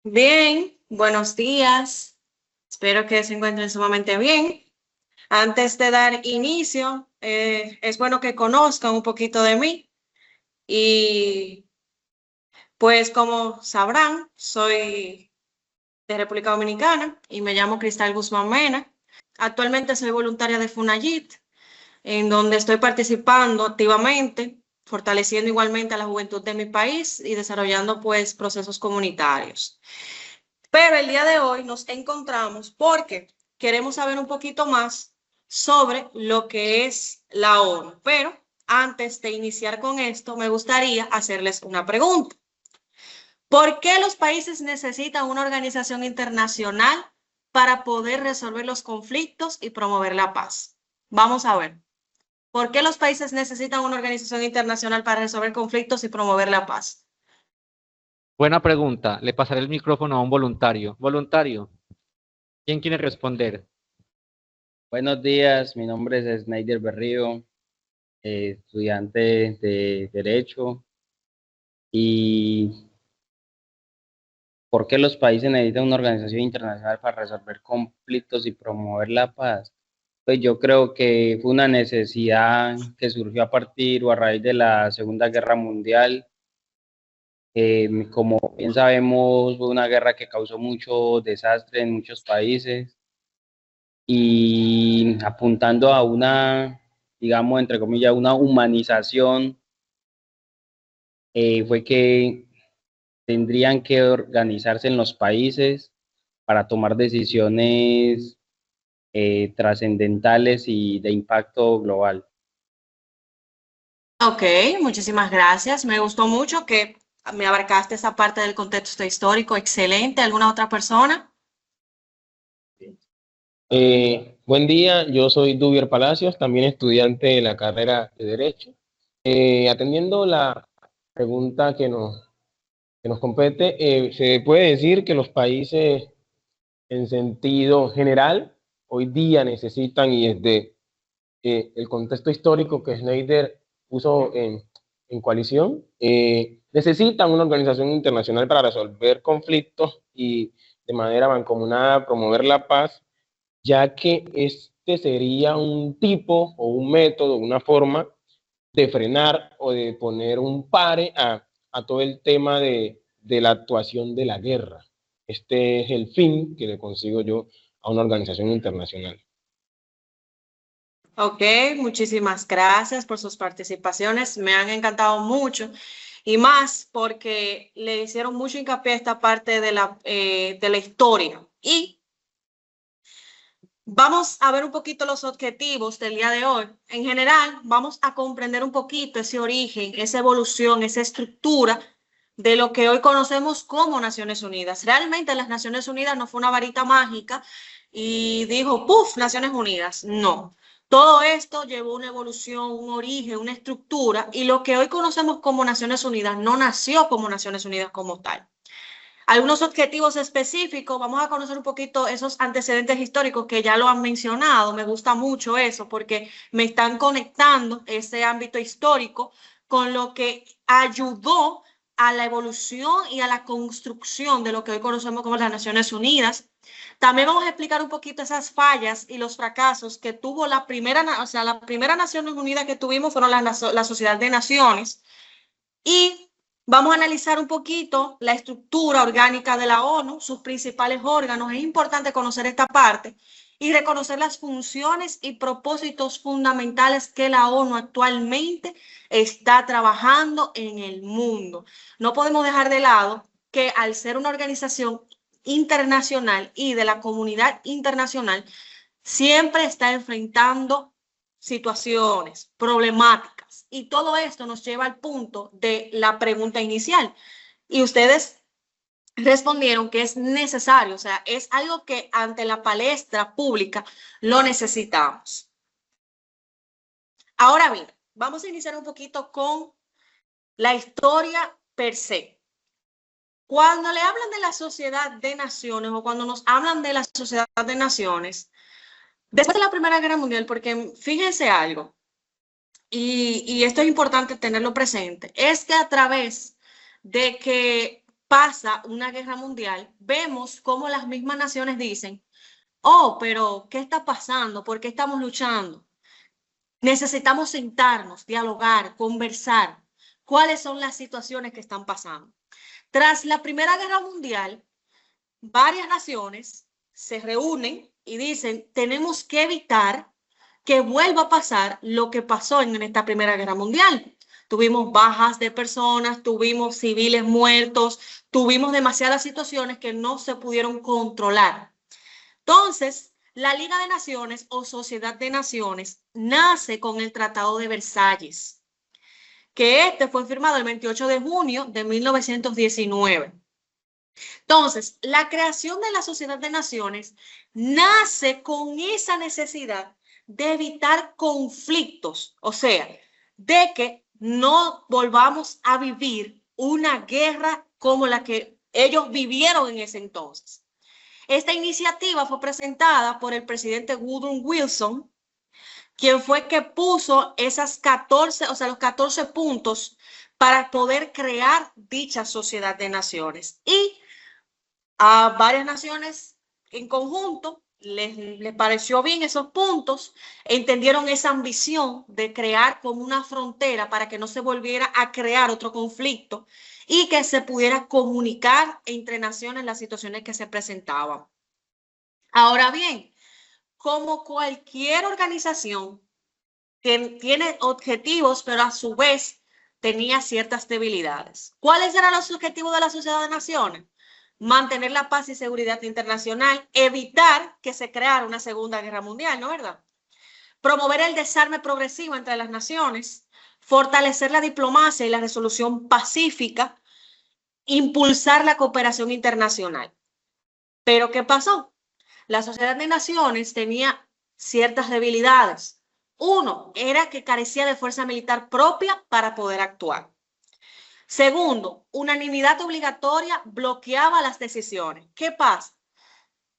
Bien, buenos días. Espero que se encuentren sumamente bien. Antes de dar inicio, es bueno que conozcan un poquito de mí y pues como sabrán, soy de República Dominicana y me llamo Cristal Guzmán Mena. Actualmente soy voluntaria de FUNAYIT, en donde estoy participando activamente, fortaleciendo igualmente a la juventud de mi país y desarrollando pues procesos comunitarios. Pero el día de hoy nos encontramos porque queremos saber un poquito más sobre lo que es la ONU. Pero antes de iniciar con esto, me gustaría hacerles una pregunta. ¿Por qué los países necesitan una organización internacional para poder resolver los conflictos y promover la paz? Vamos a ver. ¿Por qué los países necesitan una organización internacional para resolver conflictos y promover la paz? Buena pregunta. Le pasaré el micrófono a un voluntario. Voluntario, ¿quién quiere responder? Buenos días, mi nombre es Snyder Berrío, estudiante de Derecho. ¿Y por qué los países necesitan una organización internacional para resolver conflictos y promover la paz? Pues yo creo que fue una necesidad que surgió a partir o a raíz de la Segunda Guerra Mundial. Como bien sabemos, fue una guerra que causó mucho desastre en muchos países y apuntando a una, digamos, entre comillas, una humanización, fue que tendrían que organizarse en los países para tomar decisiones trascendentales y de impacto global. Ok, muchísimas gracias. Me gustó mucho que me abarcaste esa parte del contexto histórico. Excelente. ¿Alguna otra persona? Buen día, yo soy Dubier Palacios, también estudiante de la carrera de Derecho. Atendiendo la pregunta que nos compete, se puede decir que los países en sentido general hoy día necesitan, y desde el contexto histórico que Schneider puso en coalición, necesitan una organización internacional para resolver conflictos y de manera mancomunada promover la paz, ya que este sería un tipo o un método, una forma de frenar o de poner un pare a todo el tema de la actuación de la guerra. Este es el fin que le consigo yo a una organización internacional. Ok, muchísimas gracias por sus participaciones. Me han encantado mucho y más porque le hicieron mucho hincapié a esta parte de la historia. Y vamos a ver un poquito los objetivos del día de hoy. En general, vamos a comprender un poquito ese origen, esa evolución, esa estructura de lo que hoy conocemos como Naciones Unidas. Realmente las Naciones Unidas no fue una varita mágica y dijo, ¡puf!, Naciones Unidas. No. Todo esto llevó una evolución, un origen, una estructura, y lo que hoy conocemos como Naciones Unidas no nació como Naciones Unidas como tal. Algunos objetivos específicos, vamos a conocer un poquito esos antecedentes históricos que ya lo han mencionado. Me gusta mucho eso porque me están conectando ese ámbito histórico con lo que ayudó a la evolución y a la construcción de lo que hoy conocemos como las Naciones Unidas. También vamos a explicar un poquito esas fallas y los fracasos que tuvo la primera, o sea, la primera Naciones Unidas que tuvimos fueron la Sociedad de Naciones, y vamos a analizar un poquito la estructura orgánica de la ONU, sus principales órganos. Es importante conocer esta parte y reconocer las funciones y propósitos fundamentales que la ONU actualmente está trabajando en el mundo. No podemos dejar de lado que al ser una organización internacional y de la comunidad internacional, siempre está enfrentando situaciones, problemáticas. Y todo esto nos lleva al punto de la pregunta inicial. Y ustedes respondieron que es necesario, o sea, es algo que ante la palestra pública lo necesitamos. Ahora bien, vamos a iniciar un poquito con la historia per se. Cuando le hablan de la sociedad de naciones o cuando nos hablan de la sociedad de naciones, después de la Primera Guerra Mundial, porque fíjense algo, y esto es importante tenerlo presente, es que a través de que pasa una guerra mundial, vemos cómo las mismas naciones dicen, oh, pero ¿qué está pasando? ¿Por qué estamos luchando? Necesitamos sentarnos, dialogar, conversar. ¿Cuáles son las situaciones que están pasando? Tras la Primera Guerra Mundial, varias naciones se reúnen y dicen, tenemos que evitar que vuelva a pasar lo que pasó en esta Primera Guerra Mundial. Tuvimos bajas de personas, tuvimos civiles muertos, tuvimos demasiadas situaciones que no se pudieron controlar. Entonces, la Liga de Naciones o Sociedad de Naciones nace con el Tratado de Versalles, que este fue firmado el 28 de junio de 1919. Entonces, la creación de la Sociedad de Naciones nace con esa necesidad de evitar conflictos, o sea, de que no volvamos a vivir una guerra como la que ellos vivieron en ese entonces. Esta iniciativa fue presentada por el presidente Woodrow Wilson, quien fue que puso esas 14, o sea, los 14 puntos para poder crear dicha Sociedad de Naciones. Y a varias naciones en conjunto les pareció bien esos puntos, entendieron esa ambición de crear como una frontera para que no se volviera a crear otro conflicto y que se pudiera comunicar entre naciones las situaciones que se presentaban. Ahora bien, como cualquier organización que tiene objetivos, pero a su vez tenía ciertas debilidades. ¿Cuáles eran los objetivos de la Sociedad de Naciones? Mantener la paz y seguridad internacional, evitar que se creara una Segunda Guerra Mundial, ¿no es verdad? Promover el desarme progresivo entre las naciones, fortalecer la diplomacia y la resolución pacífica, impulsar la cooperación internacional. ¿Pero qué pasó? La Sociedad de Naciones tenía ciertas debilidades. Uno, era que carecía de fuerza militar propia para poder actuar. Segundo, unanimidad obligatoria bloqueaba las decisiones. ¿Qué pasa?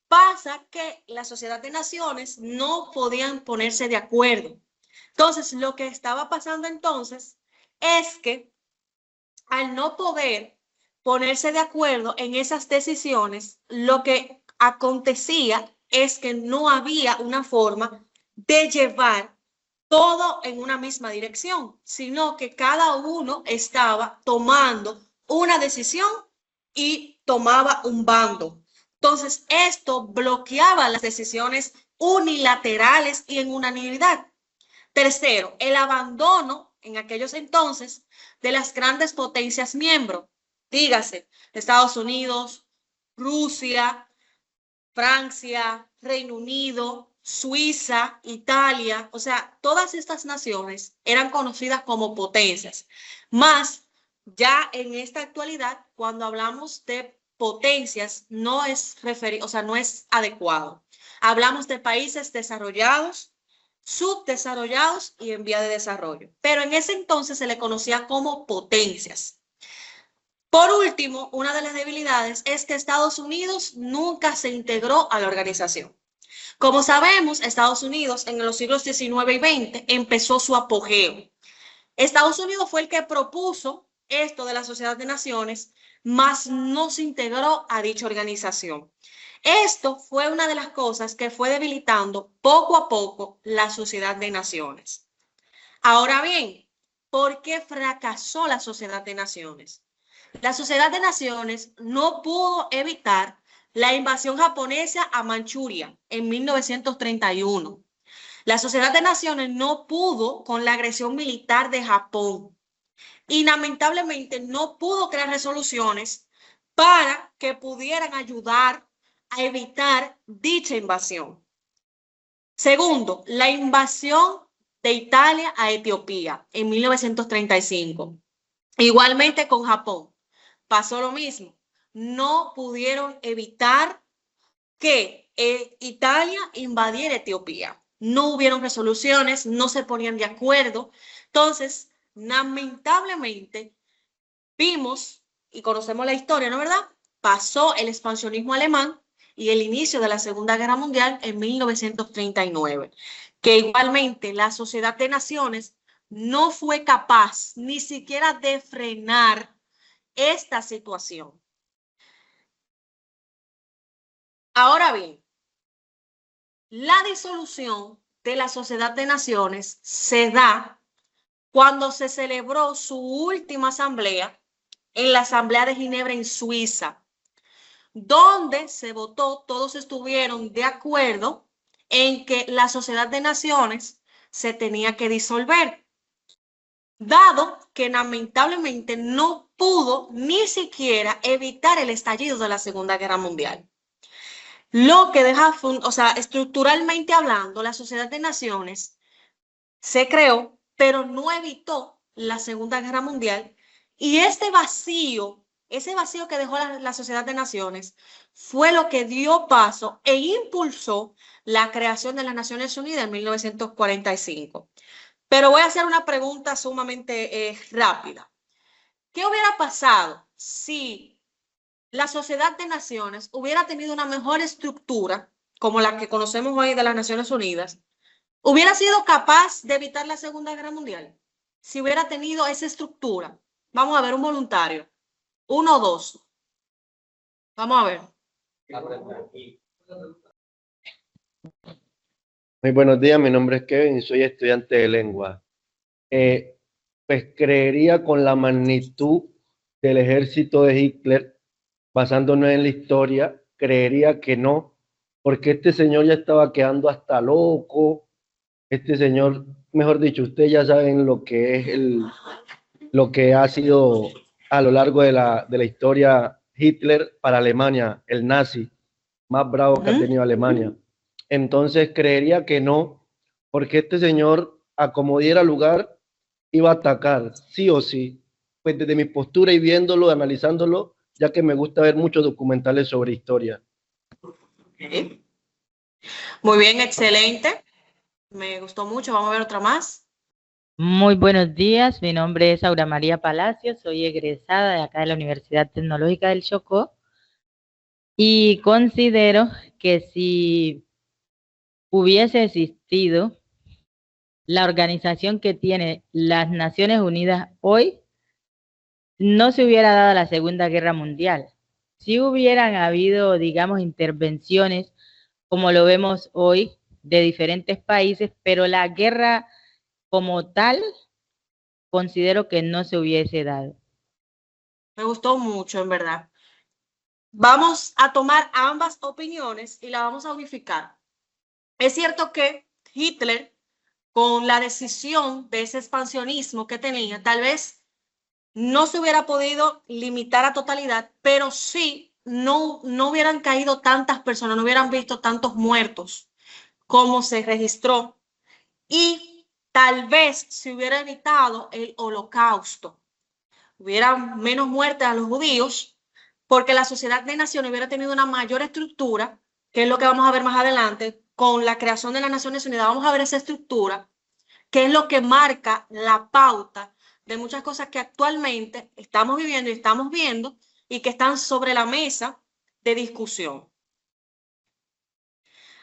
Pasa que la Sociedad de Naciones no podían ponerse de acuerdo. Entonces, lo que estaba pasando entonces es que al no poder ponerse de acuerdo en esas decisiones, lo que acontecía es que no había una forma de llevar todo en una misma dirección, sino que cada uno estaba tomando una decisión y tomaba un bando. Entonces, esto bloqueaba las decisiones unilaterales y en unanimidad. Tercero, el abandono en aquellos entonces de las grandes potencias miembros, dígase, Estados Unidos, Rusia, Francia, Reino Unido, Suiza, Italia, o sea, todas estas naciones eran conocidas como potencias. Más, ya en esta actualidad, cuando hablamos de potencias, no es no es adecuado. Hablamos de países desarrollados, subdesarrollados y en vía de desarrollo. Pero en ese entonces se le conocía como potencias. Por último, una de las debilidades es que Estados Unidos nunca se integró a la organización. Como sabemos, Estados Unidos en los siglos XIX y XX empezó su apogeo. Estados Unidos fue el que propuso esto de la Sociedad de Naciones, mas no se integró a dicha organización. Esto fue una de las cosas que fue debilitando poco a poco la Sociedad de Naciones. Ahora bien, ¿por qué fracasó la Sociedad de Naciones? La Sociedad de Naciones no pudo evitar la invasión japonesa a Manchuria en 1931. La Sociedad de Naciones no pudo con la agresión militar de Japón y lamentablemente no pudo crear resoluciones para que pudieran ayudar a evitar dicha invasión. Segundo, la invasión de Italia a Etiopía en 1935. Igualmente con Japón. Pasó lo mismo. No pudieron evitar que Italia invadiera Etiopía. No hubieron resoluciones, no se ponían de acuerdo. Entonces, lamentablemente, vimos y conocemos la historia, ¿no es verdad? Pasó el expansionismo alemán y el inicio de la Segunda Guerra Mundial en 1939, que igualmente la Sociedad de Naciones no fue capaz ni siquiera de frenar esta situación. Ahora bien, la disolución de la Sociedad de Naciones se da cuando se celebró su última asamblea en la Asamblea de Ginebra en Suiza, donde se votó, todos estuvieron de acuerdo en que la Sociedad de Naciones se tenía que disolver, dado que lamentablemente no pudo ni siquiera evitar el estallido de la Segunda Guerra Mundial. Lo que deja, o sea, estructuralmente hablando, la Sociedad de Naciones se creó, pero no evitó la Segunda Guerra Mundial. Y ese vacío que dejó la Sociedad de Naciones, fue lo que dio paso e impulsó la creación de las Naciones Unidas en 1945. Pero voy a hacer una pregunta sumamente rápida. ¿Qué hubiera pasado si la Sociedad de Naciones hubiera tenido una mejor estructura, como la que conocemos hoy de las Naciones Unidas? ¿Hubiera sido capaz de evitar la Segunda Guerra Mundial? Si hubiera tenido esa estructura. Vamos a ver, un voluntario. 1 o 2. Vamos a ver. Muy buenos días, mi nombre es Kevin y soy estudiante de lengua. Pues creería con la magnitud del ejército de Hitler, basándonos en la historia, creería que no, porque este señor ya estaba quedando hasta loco. Este señor, mejor dicho, ustedes ya saben lo que es lo que ha sido a lo largo de la historia Hitler para Alemania, el nazi más bravo que ha tenido Alemania. Entonces creería que no, porque este señor, a como diera lugar, iba a atacar, sí o sí. Pues desde mi postura y viéndolo, analizándolo, ya que me gusta ver muchos documentales sobre historia. Okay. Muy bien, excelente. Me gustó mucho. Vamos a ver otra más. Muy buenos días, mi nombre es Aura María Palacios, soy egresada de acá de la Universidad Tecnológica del Chocó y considero que si hubiese existido la organización que tiene las Naciones Unidas hoy, no se hubiera dado la Segunda Guerra Mundial. Si hubieran habido, digamos, intervenciones, como lo vemos hoy, de diferentes países, pero la guerra como tal, considero que no se hubiese dado. Me gustó mucho, en verdad. Vamos a tomar ambas opiniones y la vamos a unificar. Es cierto que Hitler, con la decisión de ese expansionismo que tenía, tal vez no se hubiera podido limitar a totalidad, pero sí no hubieran caído tantas personas, no hubieran visto tantos muertos como se registró, y tal vez se hubiera evitado el holocausto, hubiera menos muertes a los judíos, porque la Sociedad de Naciones hubiera tenido una mayor estructura, que es lo que vamos a ver más adelante, con la creación de las Naciones Unidas. Vamos a ver esa estructura, que es lo que marca la pauta de muchas cosas que actualmente estamos viviendo y estamos viendo y que están sobre la mesa de discusión.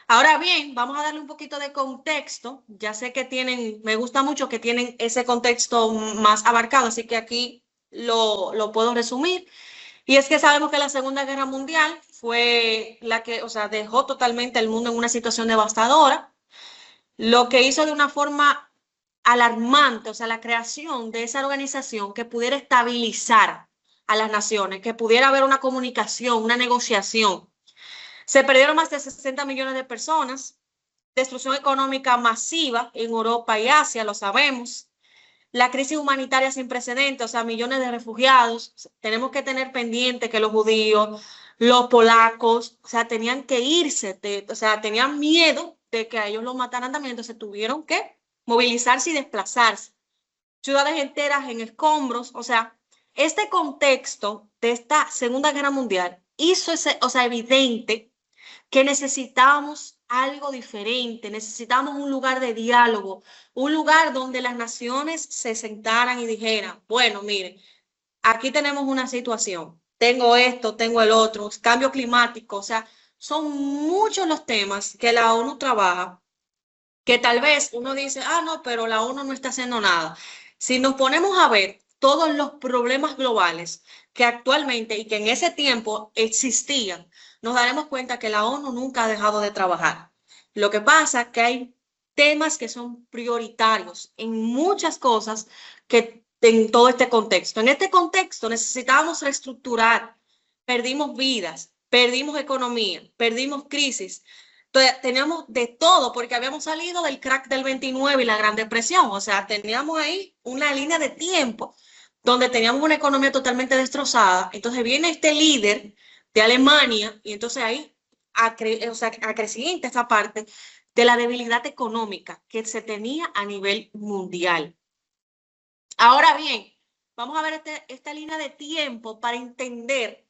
Ahora bien, vamos a darle un poquito de contexto. Ya sé que me gusta mucho que tienen ese contexto más abarcado, así que aquí lo puedo resumir. Y es que sabemos que la Segunda Guerra Mundial fue la que, o sea, dejó totalmente el mundo en una situación devastadora, lo que hizo de una forma alarmante, o sea, la creación de esa organización que pudiera estabilizar a las naciones, que pudiera haber una comunicación, una negociación. Se perdieron más de 60 millones de personas, destrucción económica masiva en Europa y Asia, lo sabemos. La crisis humanitaria sin precedentes, o sea, millones de refugiados. Tenemos que tener pendiente que los judíos, los polacos, o sea, tenían que irse, o sea, tenían miedo de que a ellos los mataran también, entonces tuvieron que movilizarse y desplazarse. Ciudades enteras en escombros, o sea, este contexto de esta Segunda Guerra Mundial hizo evidente que necesitábamos algo diferente, necesitábamos un lugar de diálogo, un lugar donde las naciones se sentaran y dijeran, bueno, miren, aquí tenemos una situación, tengo esto, tengo el otro, cambio climático, o sea, son muchos los temas que la ONU trabaja, que tal vez uno dice, no, pero la ONU no está haciendo nada. Si nos ponemos a ver todos los problemas globales que actualmente y que en ese tiempo existían, nos daremos cuenta que la ONU nunca ha dejado de trabajar. Lo que pasa es que hay temas que son prioritarios en muchas cosas que en todo este contexto. En este contexto necesitábamos reestructurar, perdimos vidas, perdimos economía, perdimos crisis. Entonces, teníamos de todo porque habíamos salido del crack del 29 y la Gran Depresión. O sea, teníamos ahí una línea de tiempo donde teníamos una economía totalmente destrozada. Entonces viene este líder de Alemania y entonces ahí acrecienta esta parte de la debilidad económica que se tenía a nivel mundial. Ahora bien, vamos a ver esta línea de tiempo para entender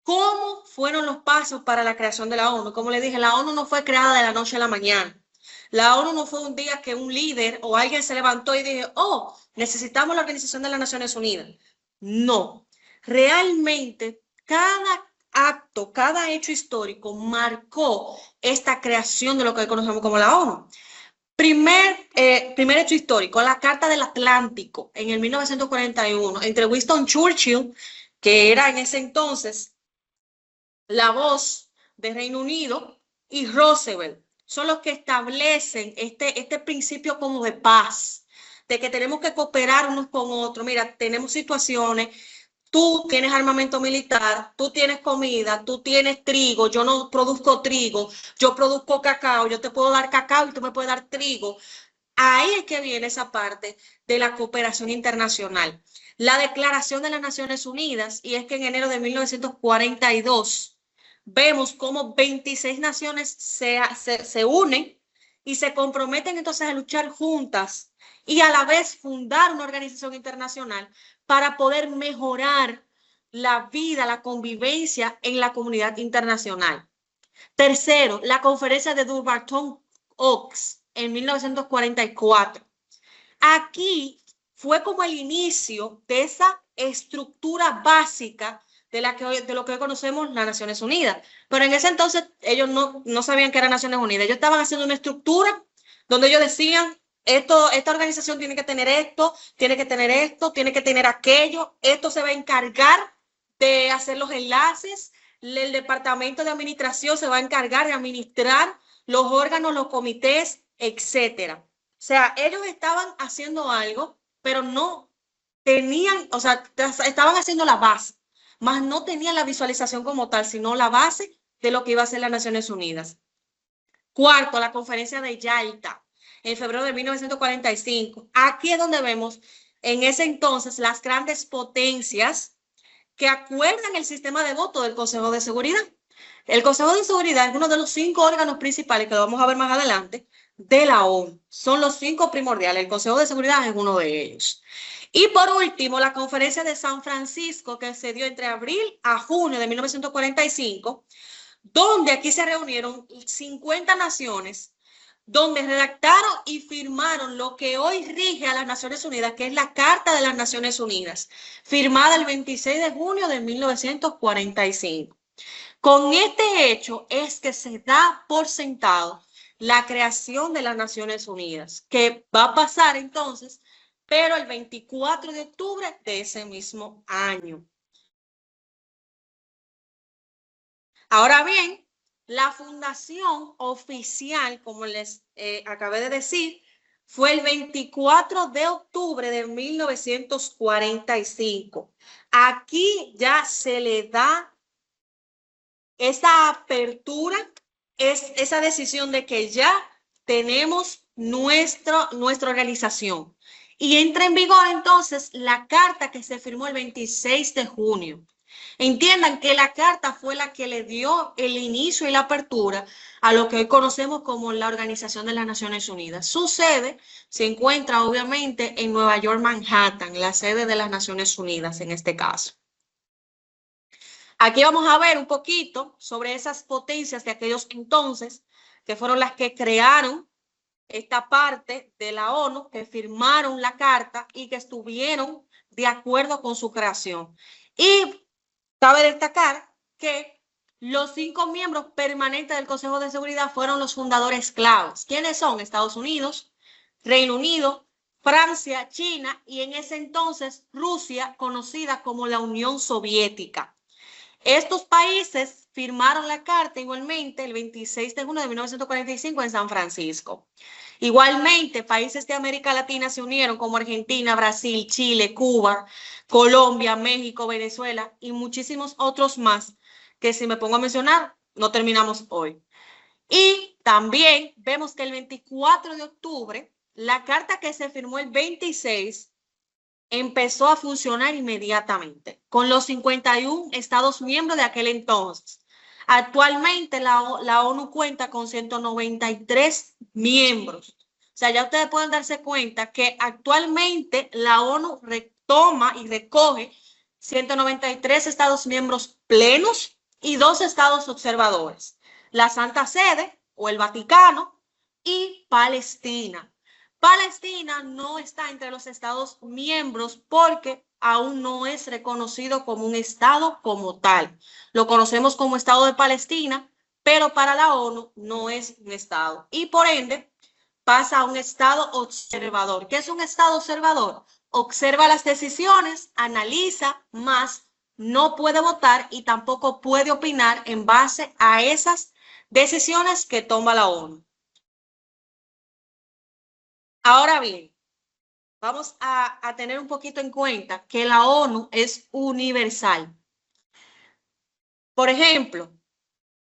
cómo fueron los pasos para la creación de la ONU. Como les dije, la ONU no fue creada de la noche a la mañana. La ONU no fue un día que un líder o alguien se levantó y dijo, oh, necesitamos la Organización de las Naciones Unidas. No, realmente cada acto, cada hecho histórico marcó esta creación de lo que hoy conocemos como la ONU. Primer hecho histórico, la Carta del Atlántico en el 1941 entre Winston Churchill, que era en ese entonces la voz de Reino Unido, y Roosevelt. Son los que establecen este principio como de paz, de que tenemos que cooperar unos con otros. Mira, tenemos situaciones, tú tienes armamento militar, tú tienes comida, tú tienes trigo, yo no produzco trigo, yo produzco cacao, yo te puedo dar cacao y tú me puedes dar trigo. Ahí es que viene esa parte de la cooperación internacional. La Declaración de las Naciones Unidas, y es que en enero de 1942 vemos cómo 26 naciones se unen y se comprometen entonces a luchar juntas y a la vez fundar una organización internacional para poder mejorar la vida, la convivencia en la comunidad internacional. Tercero, la conferencia de Bretton Woods en 1944. Aquí fue como el inicio de esa estructura básica de lo que hoy conocemos las Naciones Unidas. Pero en ese entonces ellos no sabían que eran Naciones Unidas. Ellos estaban haciendo una estructura donde ellos decían, esta organización tiene que tener esto, tiene que tener esto, tiene que tener aquello, esto se va a encargar de hacer los enlaces, el departamento de administración se va a encargar de administrar los órganos, los comités, etcétera. O sea, ellos estaban haciendo algo, pero no tenían, o sea, estaban haciendo la base, más no tenían la visualización como tal, sino la base de lo que iba a ser las Naciones Unidas. Cuarto, la conferencia de Yalta, en febrero de 1945. Aquí es donde vemos en ese entonces las grandes potencias que acuerdan el sistema de voto del Consejo de Seguridad. El Consejo de Seguridad es uno de los 5 órganos principales, que lo vamos a ver más adelante, de la ONU. Son los 5 primordiales. El Consejo de Seguridad es uno de ellos. Y por último, la conferencia de San Francisco, que se dio entre abril a junio de 1945, donde aquí se reunieron 50 naciones, donde redactaron y firmaron lo que hoy rige a las Naciones Unidas, que es la Carta de las Naciones Unidas, firmada el 26 de junio de 1945. Con este hecho es que se da por sentado la creación de las Naciones Unidas, que va a pasar entonces, pero el 24 de octubre de ese mismo año. Ahora bien, la fundación oficial, como les acabé de decir, fue el 24 de octubre de 1945. Aquí ya se le da esa apertura, esa decisión de que ya tenemos nuestra organización. Y entra en vigor entonces la carta que se firmó el 26 de junio. Entiendan que la carta fue la que le dio el inicio y la apertura a lo que hoy conocemos como la Organización de las Naciones Unidas. Su sede se encuentra obviamente en Nueva York, Manhattan, la sede de las Naciones Unidas en este caso. Aquí vamos a ver un poquito sobre esas potencias de aquellos entonces, que fueron las que crearon esta parte de la ONU, que firmaron la carta y que estuvieron de acuerdo con su creación. Y cabe destacar que los 5 miembros permanentes del Consejo de Seguridad fueron los fundadores claves. ¿Quiénes son? Estados Unidos, Reino Unido, Francia, China y en ese entonces Rusia, conocida como la Unión Soviética. Estos países firmaron la carta igualmente el 26 de junio de 1945 en San Francisco. Igualmente, países de América Latina se unieron como Argentina, Brasil, Chile, Cuba, Colombia, México, Venezuela y muchísimos otros más que si me pongo a mencionar, no terminamos hoy. Y también vemos que el 24 de octubre, la carta que se firmó el 26 empezó a funcionar inmediatamente con los 51 Estados miembros de aquel entonces. Actualmente la ONU cuenta con 193 miembros. O sea, ya ustedes pueden darse cuenta que actualmente la ONU retoma y recoge 193 Estados miembros plenos y 2 estados observadores. La Santa Sede o el Vaticano y Palestina. Palestina no está entre los estados miembros porque aún no es reconocido como un estado como tal. Lo conocemos como Estado de Palestina, pero para la ONU no es un estado. Y por ende pasa a un estado observador. ¿Qué es un estado observador? Observa las decisiones, analiza, más no puede votar y tampoco puede opinar en base a esas decisiones que toma la ONU. Ahora bien, vamos a tener un poquito en cuenta que la ONU es universal. Por ejemplo,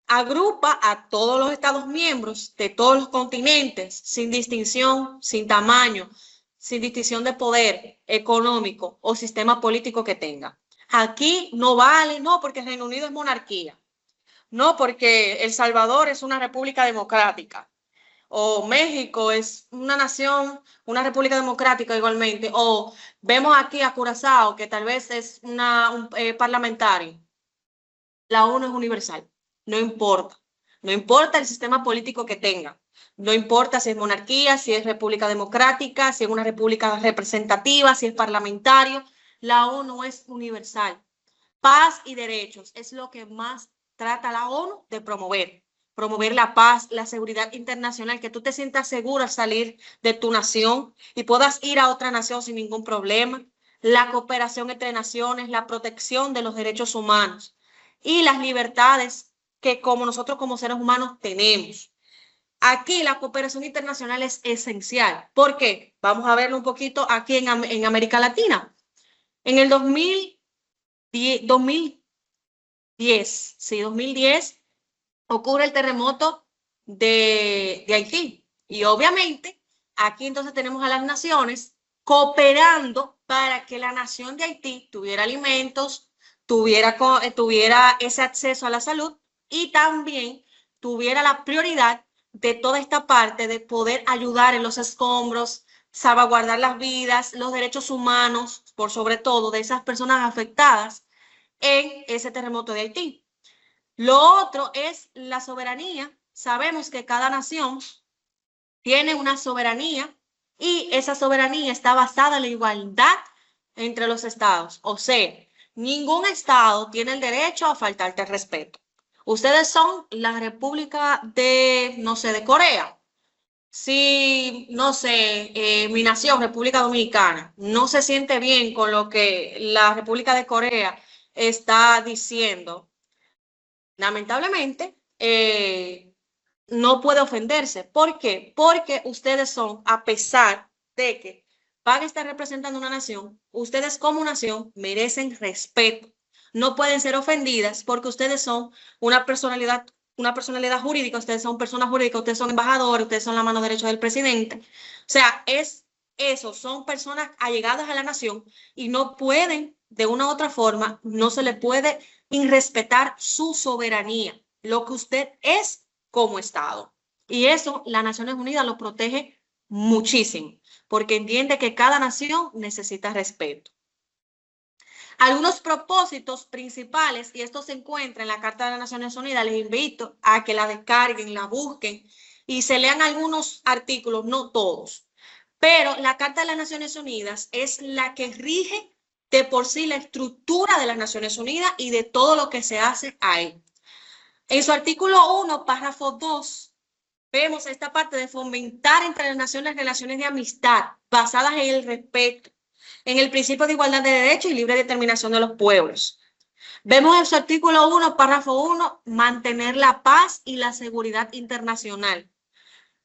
agrupa a todos los estados miembros de todos los continentes, sin distinción, sin tamaño, sin distinción de poder económico o sistema político que tenga. Aquí no vale, no, porque el Reino Unido es monarquía, no, porque El Salvador es una república democrática, o México es una nación, una república democrática igualmente, o vemos aquí a Curazao, que tal vez es un parlamentario. La ONU es universal, no importa. No importa el sistema político que tenga. No importa si es monarquía, si es república democrática, si es una república representativa, si es parlamentario. La ONU es universal. Paz y derechos es lo que más trata la ONU de promover. Promover la paz, la seguridad internacional, que tú te sientas seguro al salir de tu nación y puedas ir a otra nación sin ningún problema. La cooperación entre naciones, la protección de los derechos humanos y las libertades que como nosotros como seres humanos tenemos. Aquí la cooperación internacional es esencial. ¿Por qué? Vamos a verlo un poquito aquí en América Latina. En el 2010 ocurre el terremoto de Haití. Y obviamente aquí entonces tenemos a las naciones cooperando para que la nación de Haití tuviera alimentos, tuviera ese acceso a la salud y también tuviera la prioridad de toda esta parte de poder ayudar en los escombros, salvaguardar las vidas, los derechos humanos, por sobre todo de esas personas afectadas en ese terremoto de Haití. Lo otro es la soberanía. Sabemos que cada nación tiene una soberanía y esa soberanía está basada en la igualdad entre los estados. O sea, ningún estado tiene el derecho a faltarte el respeto. Ustedes son la República de, no sé, de Corea. Si, no sé, mi nación, República Dominicana, no se siente bien con lo que la República de Corea está diciendo, lamentablemente, no puede ofenderse. ¿Por qué? Porque ustedes son, a pesar de que van a estar representando una nación, ustedes como nación merecen respeto. No pueden ser ofendidas porque ustedes son una personalidad jurídica, ustedes son personas jurídicas, ustedes son embajadores, ustedes son la mano derecha del presidente. O sea, es eso, son personas allegadas a la nación y no pueden, de una u otra forma, no se le puede irrespetar su soberanía, lo que usted es como Estado. Y eso las Naciones Unidas lo protege muchísimo, porque entiende que cada nación necesita respeto. Algunos propósitos principales, y esto se encuentra en la Carta de las Naciones Unidas, les invito a que la descarguen, la busquen y se lean algunos artículos, no todos. Pero la Carta de las Naciones Unidas es la que rige de por sí la estructura de las Naciones Unidas y de todo lo que se hace ahí. En su artículo 1, párrafo 2, vemos esta parte de fomentar entre las naciones relaciones de amistad basadas en el respeto, en el principio de igualdad de derechos y libre determinación de los pueblos. Vemos en su artículo 1, párrafo 1, mantener la paz y la seguridad internacional.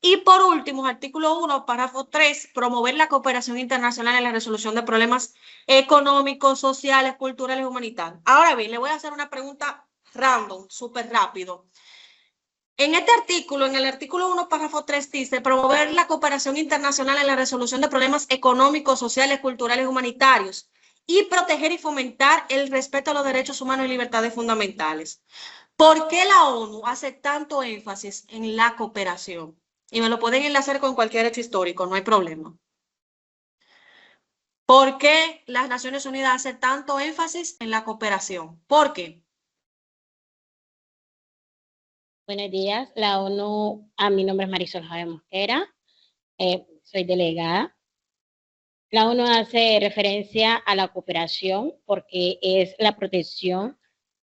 Y por último, artículo 1, párrafo 3, promover la cooperación internacional en la resolución de problemas económicos, sociales, culturales y humanitarios. Ahora bien, le voy a hacer una pregunta random, súper rápido. En este artículo, en el artículo 1, párrafo 3, dice promover la cooperación internacional en la resolución de problemas económicos, sociales, culturales y humanitarios y proteger y fomentar el respeto a los derechos humanos y libertades fundamentales. ¿Por qué la ONU hace tanto énfasis en la cooperación? Y me lo pueden enlazar con cualquier hecho histórico, no hay problema. ¿Por qué las Naciones Unidas hacen tanto énfasis en la cooperación? ¿Por qué? Buenos días, la ONU, mi nombre es Marisol Javier Mosquera, soy delegada. La ONU hace referencia a la cooperación porque es la protección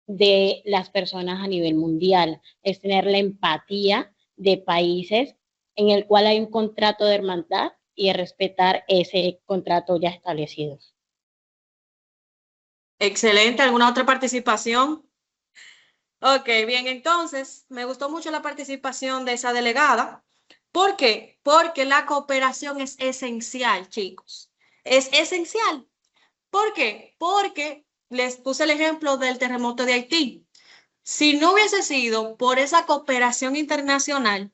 de las personas a nivel mundial, es tener la empatía de países en el cual hay un contrato de hermandad y respetar ese contrato ya establecido. Excelente, ¿alguna otra participación? Ok, bien, entonces me gustó mucho la participación de esa delegada. ¿Por qué? Porque la cooperación es esencial, chicos. Es esencial. ¿Por qué? Porque les puse el ejemplo del terremoto de Haití. Si no hubiese sido por esa cooperación internacional,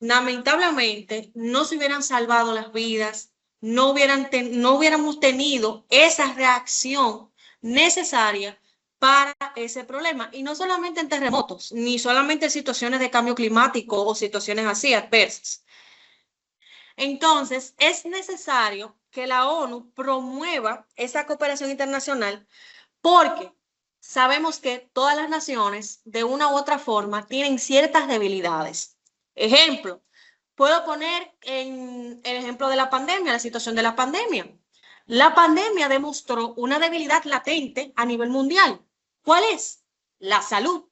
lamentablemente no se hubieran salvado las vidas, no hubiéramos tenido esa reacción necesaria para ese problema. Y no solamente en terremotos, ni solamente en situaciones de cambio climático o situaciones así adversas. Entonces, es necesario que la ONU promueva esa cooperación internacional porque sabemos que todas las naciones, de una u otra forma, tienen ciertas debilidades. Ejemplo, puedo poner en el ejemplo de la pandemia, la situación de la pandemia. La pandemia demostró una debilidad latente a nivel mundial. ¿Cuál es? La salud.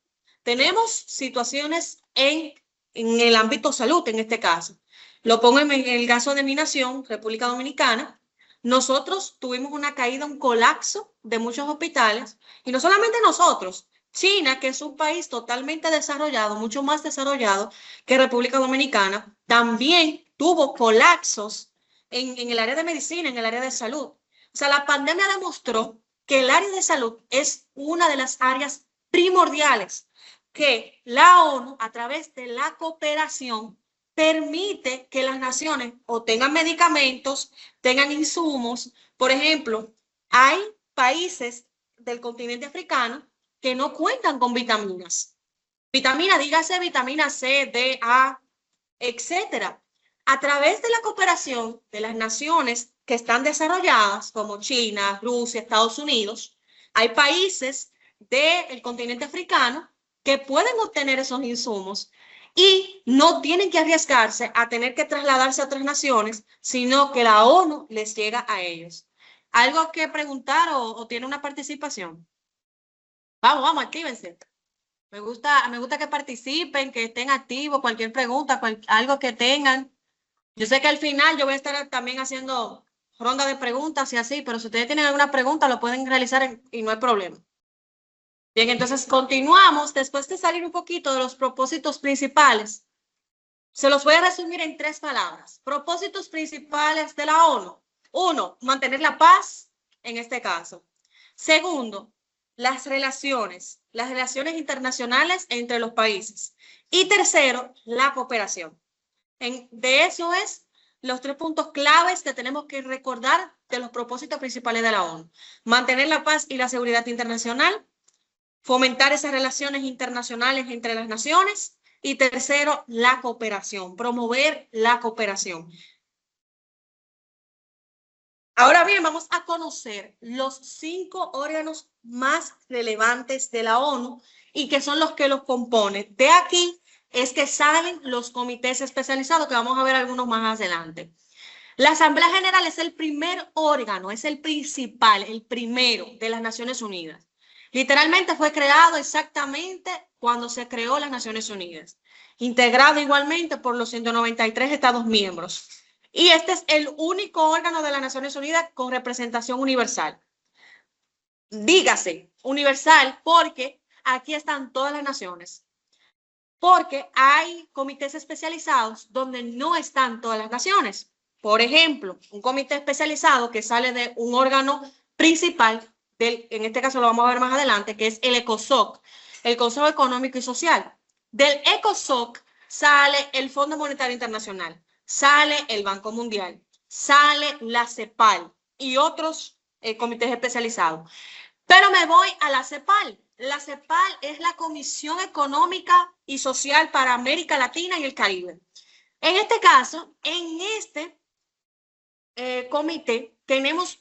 Tenemos situaciones en el ámbito salud, en este caso. Lo pongo en el caso de mi nación, República Dominicana. Nosotros tuvimos una caída, un colapso de muchos hospitales, y no solamente nosotros, China, que es un país totalmente desarrollado, mucho más desarrollado que República Dominicana, también tuvo colapsos en el área de medicina, en el área de salud. O sea, la pandemia demostró que el área de salud es una de las áreas primordiales que la ONU, a través de la cooperación, permite que las naciones o tengan medicamentos, tengan insumos. Por ejemplo, hay países del continente africano que no cuentan con vitaminas. Vitamina, dígase vitamina C, D, A, etcétera. A través de la cooperación de las naciones que están desarrolladas, como China, Rusia, Estados Unidos, hay países del continente africano que pueden obtener esos insumos y no tienen que arriesgarse a tener que trasladarse a otras naciones, sino que la ONU les llega a ellos. ¿Algo que preguntar o tiene una participación? Vamos, actívense. Me gusta que participen, que estén activos, cualquier pregunta, algo que tengan. Yo sé que al final yo voy a estar también haciendo ronda de preguntas y así, pero si ustedes tienen alguna pregunta lo pueden realizar y no hay problema. Bien, entonces continuamos. Después de salir un poquito de los propósitos principales, se los voy a resumir en 3 palabras. Propósitos principales de la ONU. 1, mantener la paz, en este caso. Segundo, las relaciones internacionales entre los países. Y tercero, la cooperación. De eso es los 3 puntos claves que tenemos que recordar de los propósitos principales de la ONU. Mantener la paz y la seguridad internacional, fomentar esas relaciones internacionales entre las naciones y tercero, la cooperación, promover la cooperación. Ahora bien, vamos a conocer los 5 órganos más relevantes de la ONU y que son los que los componen. De aquí es que salen los comités especializados, que vamos a ver algunos más adelante. La Asamblea General es el primer órgano, es el principal, el primero de las Naciones Unidas. Literalmente fue creado exactamente cuando se creó las Naciones Unidas. integrado igualmente por los 193 Estados miembros. Y este es el único órgano de las Naciones Unidas con representación universal. Dígase universal porque aquí están todas las naciones. Porque hay comités especializados donde no están todas las naciones. Por ejemplo, un comité especializado que sale de un órgano principal, en este caso lo vamos a ver más adelante, que es el ECOSOC, el Consejo Económico y Social. Del ECOSOC sale el Fondo Monetario Internacional, sale el Banco Mundial, sale la CEPAL y otros comités especializados. Pero me voy a la CEPAL. La CEPAL es la Comisión Económica y Social para América Latina y el Caribe. En este caso, en este comité tenemos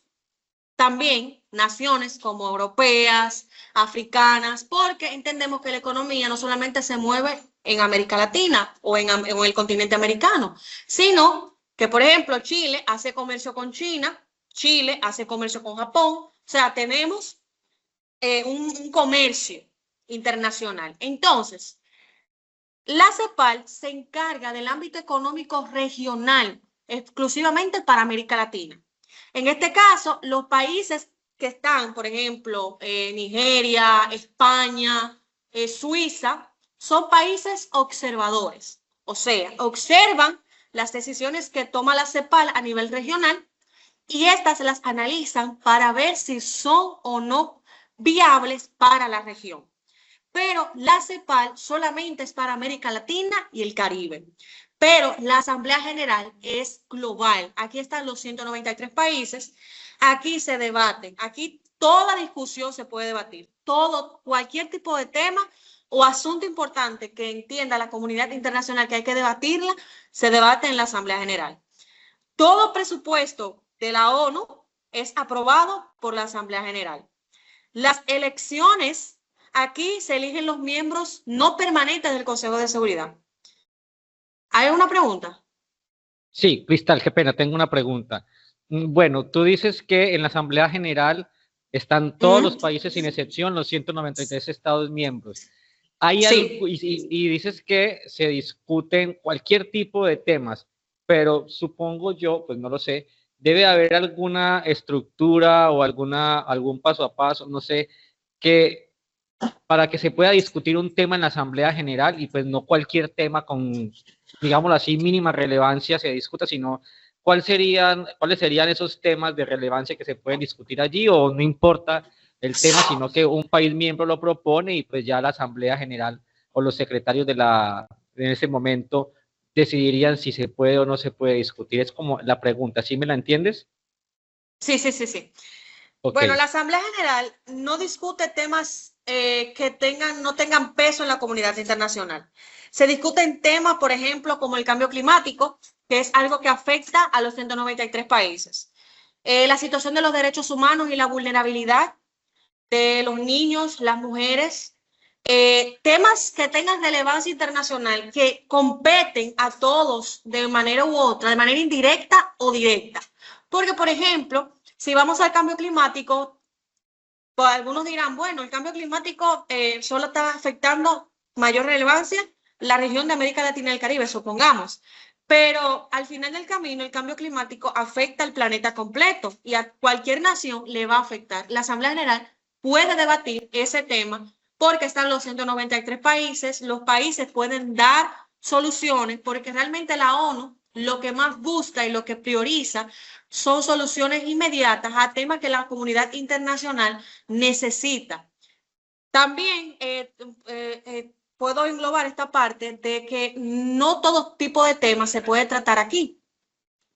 también naciones como europeas, africanas, porque entendemos que la economía no solamente se mueve en América Latina o en el continente americano, sino que, por ejemplo, Chile hace comercio con China, Chile hace comercio con Japón, o sea, tenemos un comercio internacional. Entonces, la CEPAL se encarga del ámbito económico regional, exclusivamente para América Latina. En este caso, los países que están, por ejemplo, Nigeria, España, Suiza, son países observadores. O sea, observan las decisiones que toma la CEPAL a nivel regional y estas las analizan para ver si son o no viables para la región. Pero la CEPAL solamente es para América Latina y el Caribe. Pero la Asamblea General es global. Aquí están los 193 países. Aquí se debate. Aquí toda discusión se puede debatir. Cualquier tipo de tema o asunto importante que entienda la comunidad internacional que hay que debatirla, se debate en la Asamblea General. Todo presupuesto de la ONU es aprobado por la Asamblea General. Las elecciones, aquí se eligen los miembros no permanentes del Consejo de Seguridad. ¿Hay una pregunta? Sí, Cristal, qué pena, tengo una pregunta. Bueno, tú dices que en la Asamblea General están todos los países sin excepción, los 193 Estados miembros. Hay algo, y dices que se discuten cualquier tipo de temas, pero supongo yo, pues no lo sé, debe haber alguna estructura o algún paso a paso, no sé, que para que se pueda discutir un tema en la Asamblea General y pues no cualquier tema con, digámoslo así, mínima relevancia se discuta, sino cuáles serían esos temas de relevancia que se pueden discutir allí, o no importa el tema, sino que un país miembro lo propone y pues ya la Asamblea General o los secretarios en ese momento decidirían si se puede o no se puede discutir. Es como la pregunta, ¿sí me la entiendes? Sí. Okay. Bueno, la Asamblea General no discute temas que no tengan peso en la comunidad internacional. Se discuten temas, por ejemplo, como el cambio climático, que es algo que afecta a los 193 países. La situación de los derechos humanos y la vulnerabilidad de los niños, las mujeres, temas que tengan relevancia internacional, que competen a todos de manera u otra, de manera indirecta o directa. Porque, por ejemplo, si vamos al cambio climático, pues algunos dirán, bueno, el cambio climático solo está afectando mayor relevancia la región de América Latina y el Caribe, supongamos. Pero al final del camino, el cambio climático afecta al planeta completo y a cualquier nación le va a afectar. La Asamblea General puede debatir ese tema porque están los 193 países, los países pueden dar soluciones porque realmente la ONU lo que más busca y lo que prioriza son soluciones inmediatas a temas que la comunidad internacional necesita. También puedo englobar esta parte de que no todo tipo de temas se puede tratar aquí,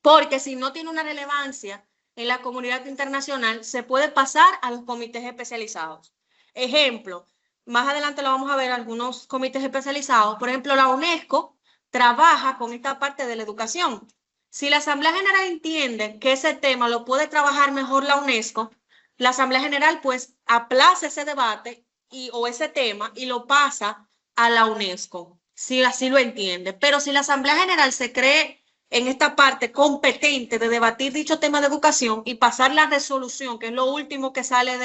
porque si no tiene una relevancia en la comunidad internacional, se puede pasar a los comités especializados. Ejemplo, más adelante lo vamos a ver algunos comités especializados. Por ejemplo, la UNESCO trabaja con esta parte de la educación. Si la Asamblea General entiende que ese tema lo puede trabajar mejor la UNESCO, la Asamblea General pues aplaza ese debate o ese tema y lo pasa a la UNESCO, si así lo entiende. Pero si la Asamblea General se cree en esta parte competente de debatir dicho tema de educación y pasar la resolución, que es lo último que sale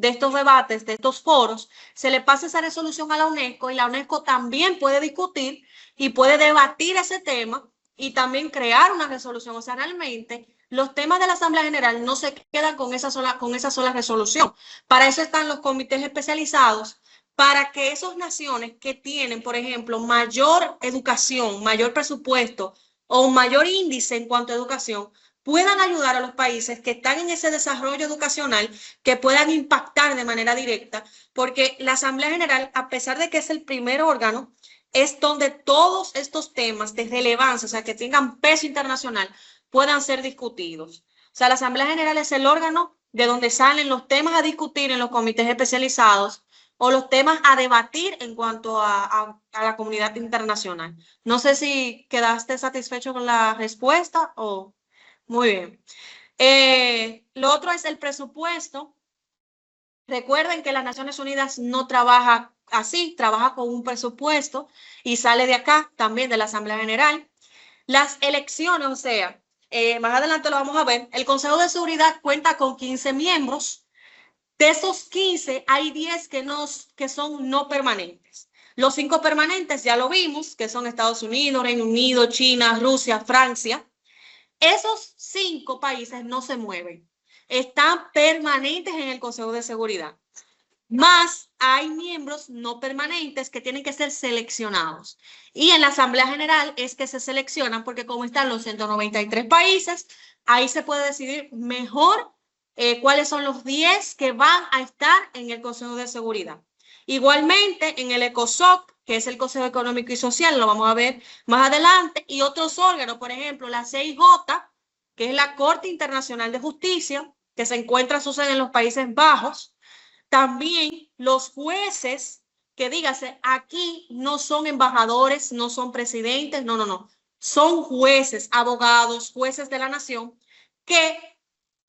de estos debates, de estos foros, se le pase esa resolución a la UNESCO y la UNESCO también puede discutir y puede debatir ese tema y también crear una resolución. O sea, realmente los temas de la Asamblea General no se quedan con esa sola resolución. Para eso están los comités especializados, para que esas naciones que tienen, por ejemplo, mayor educación, mayor presupuesto o un mayor índice en cuanto a educación, puedan ayudar a los países que están en ese desarrollo educacional, que puedan impactar de manera directa, porque la Asamblea General, a pesar de que es el primer órgano, es donde todos estos temas de relevancia, o sea, que tengan peso internacional, puedan ser discutidos. O sea, la Asamblea General es el órgano de donde salen los temas a discutir en los comités especializados o los temas a debatir en cuanto a la comunidad internacional. No sé si quedaste satisfecho con la respuesta o... Muy bien. Lo otro es el presupuesto. Recuerden que las Naciones Unidas no trabaja así, trabaja con un presupuesto y sale de acá, también de la Asamblea General. Las elecciones, o sea, más adelante lo vamos a ver, el Consejo de Seguridad cuenta con 15 miembros. De esos 15, hay 10 que son no permanentes. Los 5 permanentes ya lo vimos, que son Estados Unidos, Reino Unido, China, Rusia, Francia. Esos 5 países no se mueven, están permanentes en el Consejo de Seguridad. Más hay miembros no permanentes que tienen que ser seleccionados. Y en la Asamblea General es que se seleccionan porque como están los 193 países, ahí se puede decidir mejor cuáles son los 10 que van a estar en el Consejo de Seguridad. Igualmente en el ECOSOC, que es el Consejo Económico y Social, lo vamos a ver más adelante, y otros órganos, por ejemplo, la CIJ, que es la Corte Internacional de Justicia, que se encuentra su sede en los Países Bajos. También los jueces, que dígase, aquí no son embajadores, no son presidentes, no, son jueces, abogados, jueces de la nación, que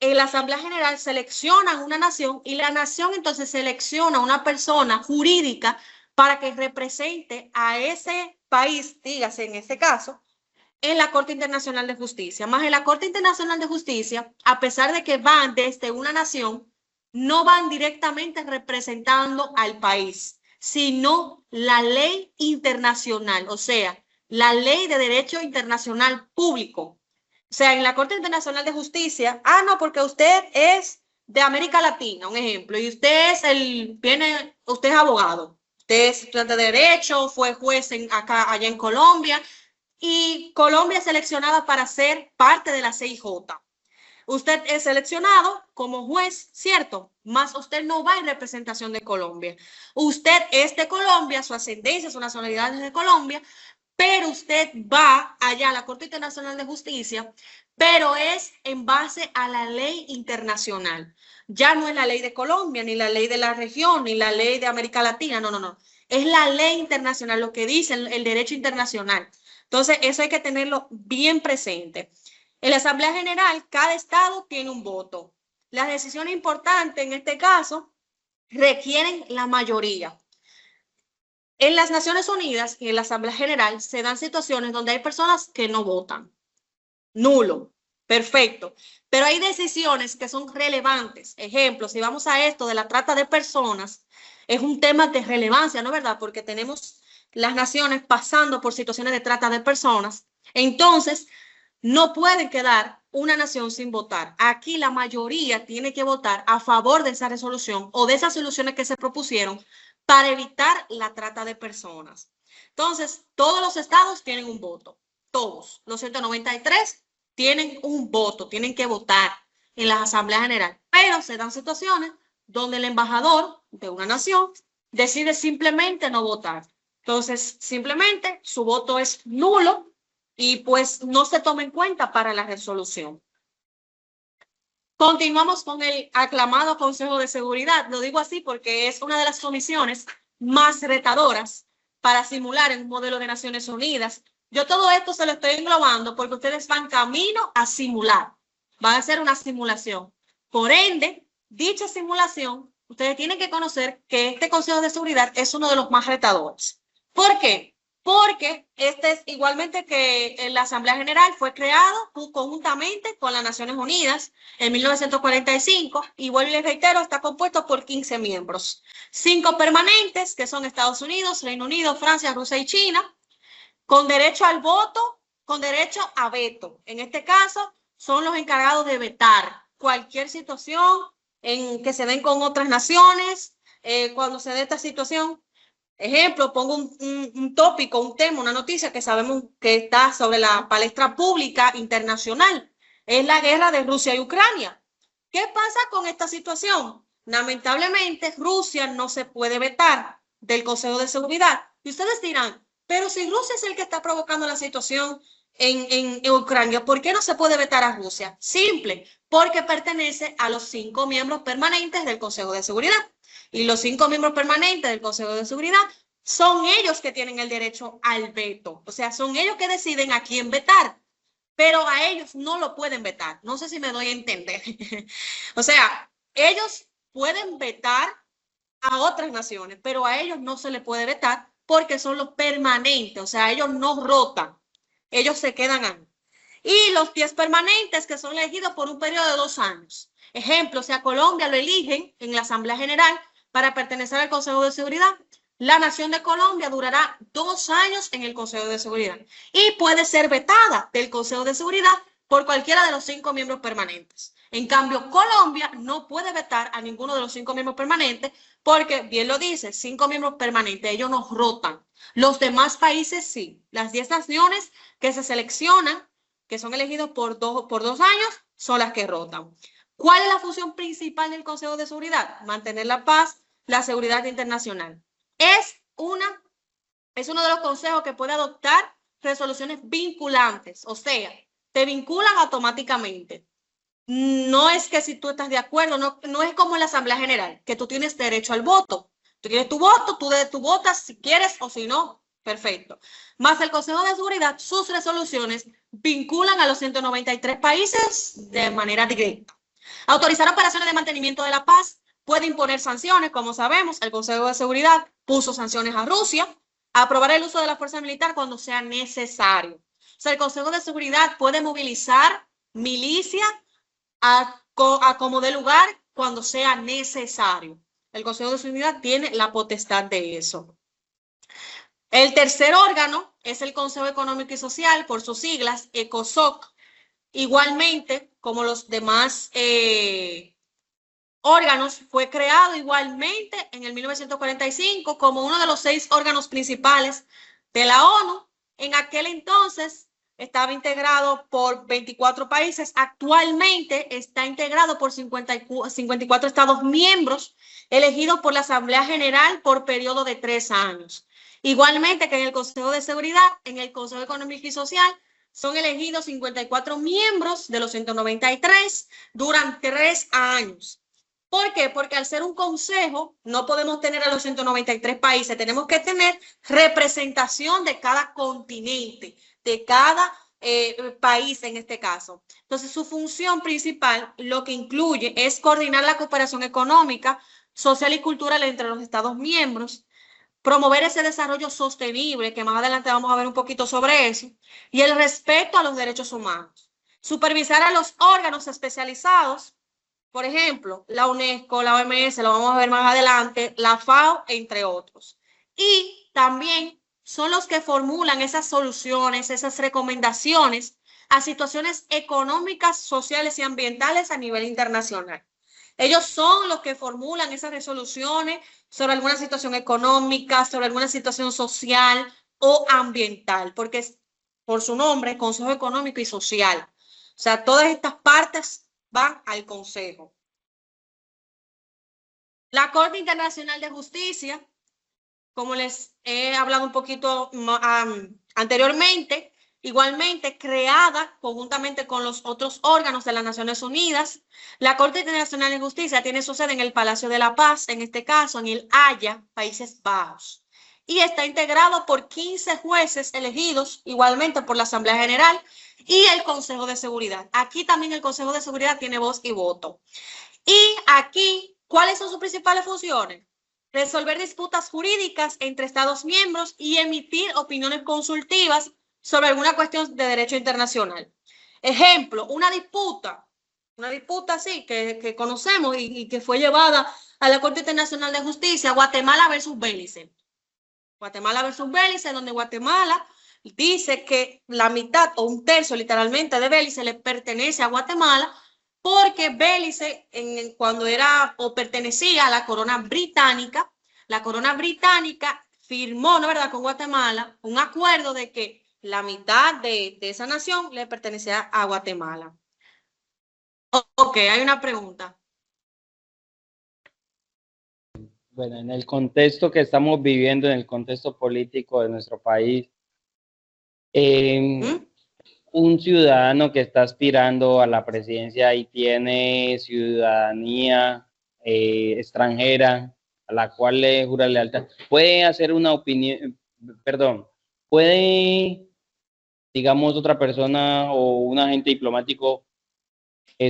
en la Asamblea General seleccionan una nación y la nación entonces selecciona una persona jurídica para que represente a ese país, dígase en este caso, en la Corte Internacional de Justicia. Más en la Corte Internacional de Justicia, a pesar de que van desde una nación, no van directamente representando al país, sino la ley internacional, o sea, la ley de derecho internacional público. O sea, en la Corte Internacional de Justicia, no, porque usted es de América Latina, un ejemplo, y usted usted es abogado, usted es estudiante de Derecho, fue juez allá en Colombia, y Colombia es seleccionada para ser parte de la CIJ. Usted es seleccionado como juez, ¿cierto? Más usted no va en representación de Colombia. Usted es de Colombia, su ascendencia, su nacionalidad es de Colombia, pero usted va allá a la Corte Internacional de Justicia, pero es en base a la ley internacional. Ya no es la ley de Colombia, ni la ley de la región, ni la ley de América Latina, no. Es la ley internacional, lo que dice el derecho internacional. Entonces, eso hay que tenerlo bien presente. En la Asamblea General, cada estado tiene un voto. Las decisiones importantes, en este caso, requieren la mayoría. En las Naciones Unidas y en la Asamblea General se dan situaciones donde hay personas que no votan. Nulo. Perfecto. Pero hay decisiones que son relevantes. Ejemplo, si vamos a esto de la trata de personas, es un tema de relevancia, ¿no es verdad? Porque tenemos las naciones pasando por situaciones de trata de personas. Entonces, no puede quedar una nación sin votar. Aquí la mayoría tiene que votar a favor de esa resolución o de esas soluciones que se propusieron para evitar la trata de personas. Entonces, todos los estados tienen un voto. Todos. Los 193 tienen un voto, tienen que votar en la Asamblea General. Pero se dan situaciones donde el embajador de una nación decide simplemente no votar. Entonces, simplemente su voto es nulo y pues no se toma en cuenta para la resolución. Continuamos con el aclamado Consejo de Seguridad. Lo digo así porque es una de las comisiones más retadoras para simular en un modelo de Naciones Unidas. Yo todo esto se lo estoy englobando porque ustedes van camino a simular. Van a hacer una simulación. Por ende, dicha simulación, ustedes tienen que conocer que este Consejo de Seguridad es uno de los más retadores. ¿Por qué? porque este es igualmente que la Asamblea General fue creado conjuntamente con las Naciones Unidas en 1945 y vuelvo y les reitero, está compuesto por 15 miembros, 5 permanentes que son Estados Unidos, Reino Unido, Francia, Rusia y China, con derecho al voto, con derecho a veto. En este caso son los encargados de vetar cualquier situación en que se den con otras naciones, cuando se dé esta situación. Ejemplo, pongo un tópico, un tema, una noticia que sabemos que está sobre la palestra pública internacional. Es la guerra de Rusia y Ucrania. ¿Qué pasa con esta situación? Lamentablemente, Rusia no se puede vetar del Consejo de Seguridad. Y ustedes dirán, pero si Rusia es el que está provocando la situación en Ucrania, ¿por qué no se puede vetar a Rusia? Simple, porque pertenece a los 5 miembros permanentes del Consejo de Seguridad. Y los 5 miembros permanentes del Consejo de Seguridad son ellos que tienen el derecho al veto. O sea, son ellos que deciden a quién vetar, pero a ellos no lo pueden vetar. No sé si me doy a entender. O sea, ellos pueden vetar a otras naciones, pero a ellos no se les puede vetar porque son los permanentes. O sea, ellos no rotan. Ellos se quedan ahí. Y los 10 permanentes que son elegidos por un periodo de 2 años. Ejemplo, si a Colombia lo eligen en la Asamblea General para pertenecer al Consejo de Seguridad, la nación de Colombia durará 2 años en el Consejo de Seguridad y puede ser vetada del Consejo de Seguridad por cualquiera de los 5 miembros permanentes. En cambio, Colombia no puede vetar a ninguno de los 5 miembros permanentes porque, bien lo dice, 5 miembros permanentes, ellos no rotan. Los demás países sí. Las 10 naciones que se seleccionan, que son elegidos por 2 años, son las que rotan. ¿Cuál es la función principal del Consejo de Seguridad? Mantener la paz, la seguridad internacional. Es uno de los consejos que puede adoptar resoluciones vinculantes, o sea, te vinculan automáticamente. No es que si tú estás de acuerdo, no es como en la Asamblea General, que tú tienes derecho al voto. Tú tienes tu voto, tú votas si quieres o si no, perfecto. Más el Consejo de Seguridad, sus resoluciones vinculan a los 193 países de manera directa. Autorizar operaciones de mantenimiento de la paz, puede imponer sanciones, como sabemos, el Consejo de Seguridad puso sanciones a Rusia, aprobar el uso de la fuerza militar cuando sea necesario. O sea, el Consejo de Seguridad puede movilizar milicia a como dé lugar cuando sea necesario. El Consejo de Seguridad tiene la potestad de eso. El tercer órgano es el Consejo Económico y Social, por sus siglas, ECOSOC. Igualmente, como los demás órganos, fue creado igualmente en el 1945 como uno de los 6 órganos principales de la ONU. En aquel entonces estaba integrado por 24 países. Actualmente está integrado por 54 Estados miembros elegidos por la Asamblea General por periodo de 3 años. Igualmente que en el Consejo de Seguridad, en el Consejo Económico y Social, son elegidos 54 miembros de los 193 durante 3 años. ¿Por qué? Porque al ser un consejo no podemos tener a los 193 países, tenemos que tener representación de cada continente, de cada país en este caso. Entonces, su función principal lo que incluye es coordinar la cooperación económica, social y cultural entre los Estados miembros, promover ese desarrollo sostenible, que más adelante vamos a ver un poquito sobre eso, y el respeto a los derechos humanos. Supervisar a los órganos especializados, por ejemplo, la UNESCO, la OMS, lo vamos a ver más adelante, la FAO, entre otros. Y también son los que formulan esas soluciones, esas recomendaciones a situaciones económicas, sociales y ambientales a nivel internacional. Ellos son los que formulan esas resoluciones sobre alguna situación económica, sobre alguna situación social o ambiental, porque es por su nombre, Consejo Económico y Social. O sea, todas estas partes van al Consejo. La Corte Internacional de Justicia, como les he hablado un poquito anteriormente, igualmente creada conjuntamente con los otros órganos de las Naciones Unidas. La Corte Internacional de Justicia tiene su sede en el Palacio de la Paz, en este caso en el Haya, Países Bajos, y está integrado por 15 jueces elegidos igualmente por la Asamblea General y el Consejo de Seguridad. Aquí también el Consejo de Seguridad tiene voz y voto. Y aquí, ¿cuáles son sus principales funciones? resolver disputas jurídicas entre Estados miembros y emitir opiniones consultivas sobre alguna cuestión de derecho internacional. Ejemplo, una disputa sí, que conocemos y que fue llevada a la Corte Internacional de Justicia, Guatemala versus Belice. Guatemala versus Belice, donde Guatemala dice que la mitad o un tercio literalmente de Belice le pertenece a Guatemala porque Belice cuando era o pertenecía a la corona británica firmó, ¿no verdad?, con Guatemala un acuerdo de que la mitad de esa nación le pertenecía a Guatemala. Ok, hay una pregunta. Bueno, en el contexto que estamos viviendo, en el contexto político de nuestro país, un ciudadano que está aspirando a la presidencia y tiene ciudadanía extranjera, a la cual le jura lealtad, puede hacer una opinión, puede, digamos, otra persona o un agente diplomático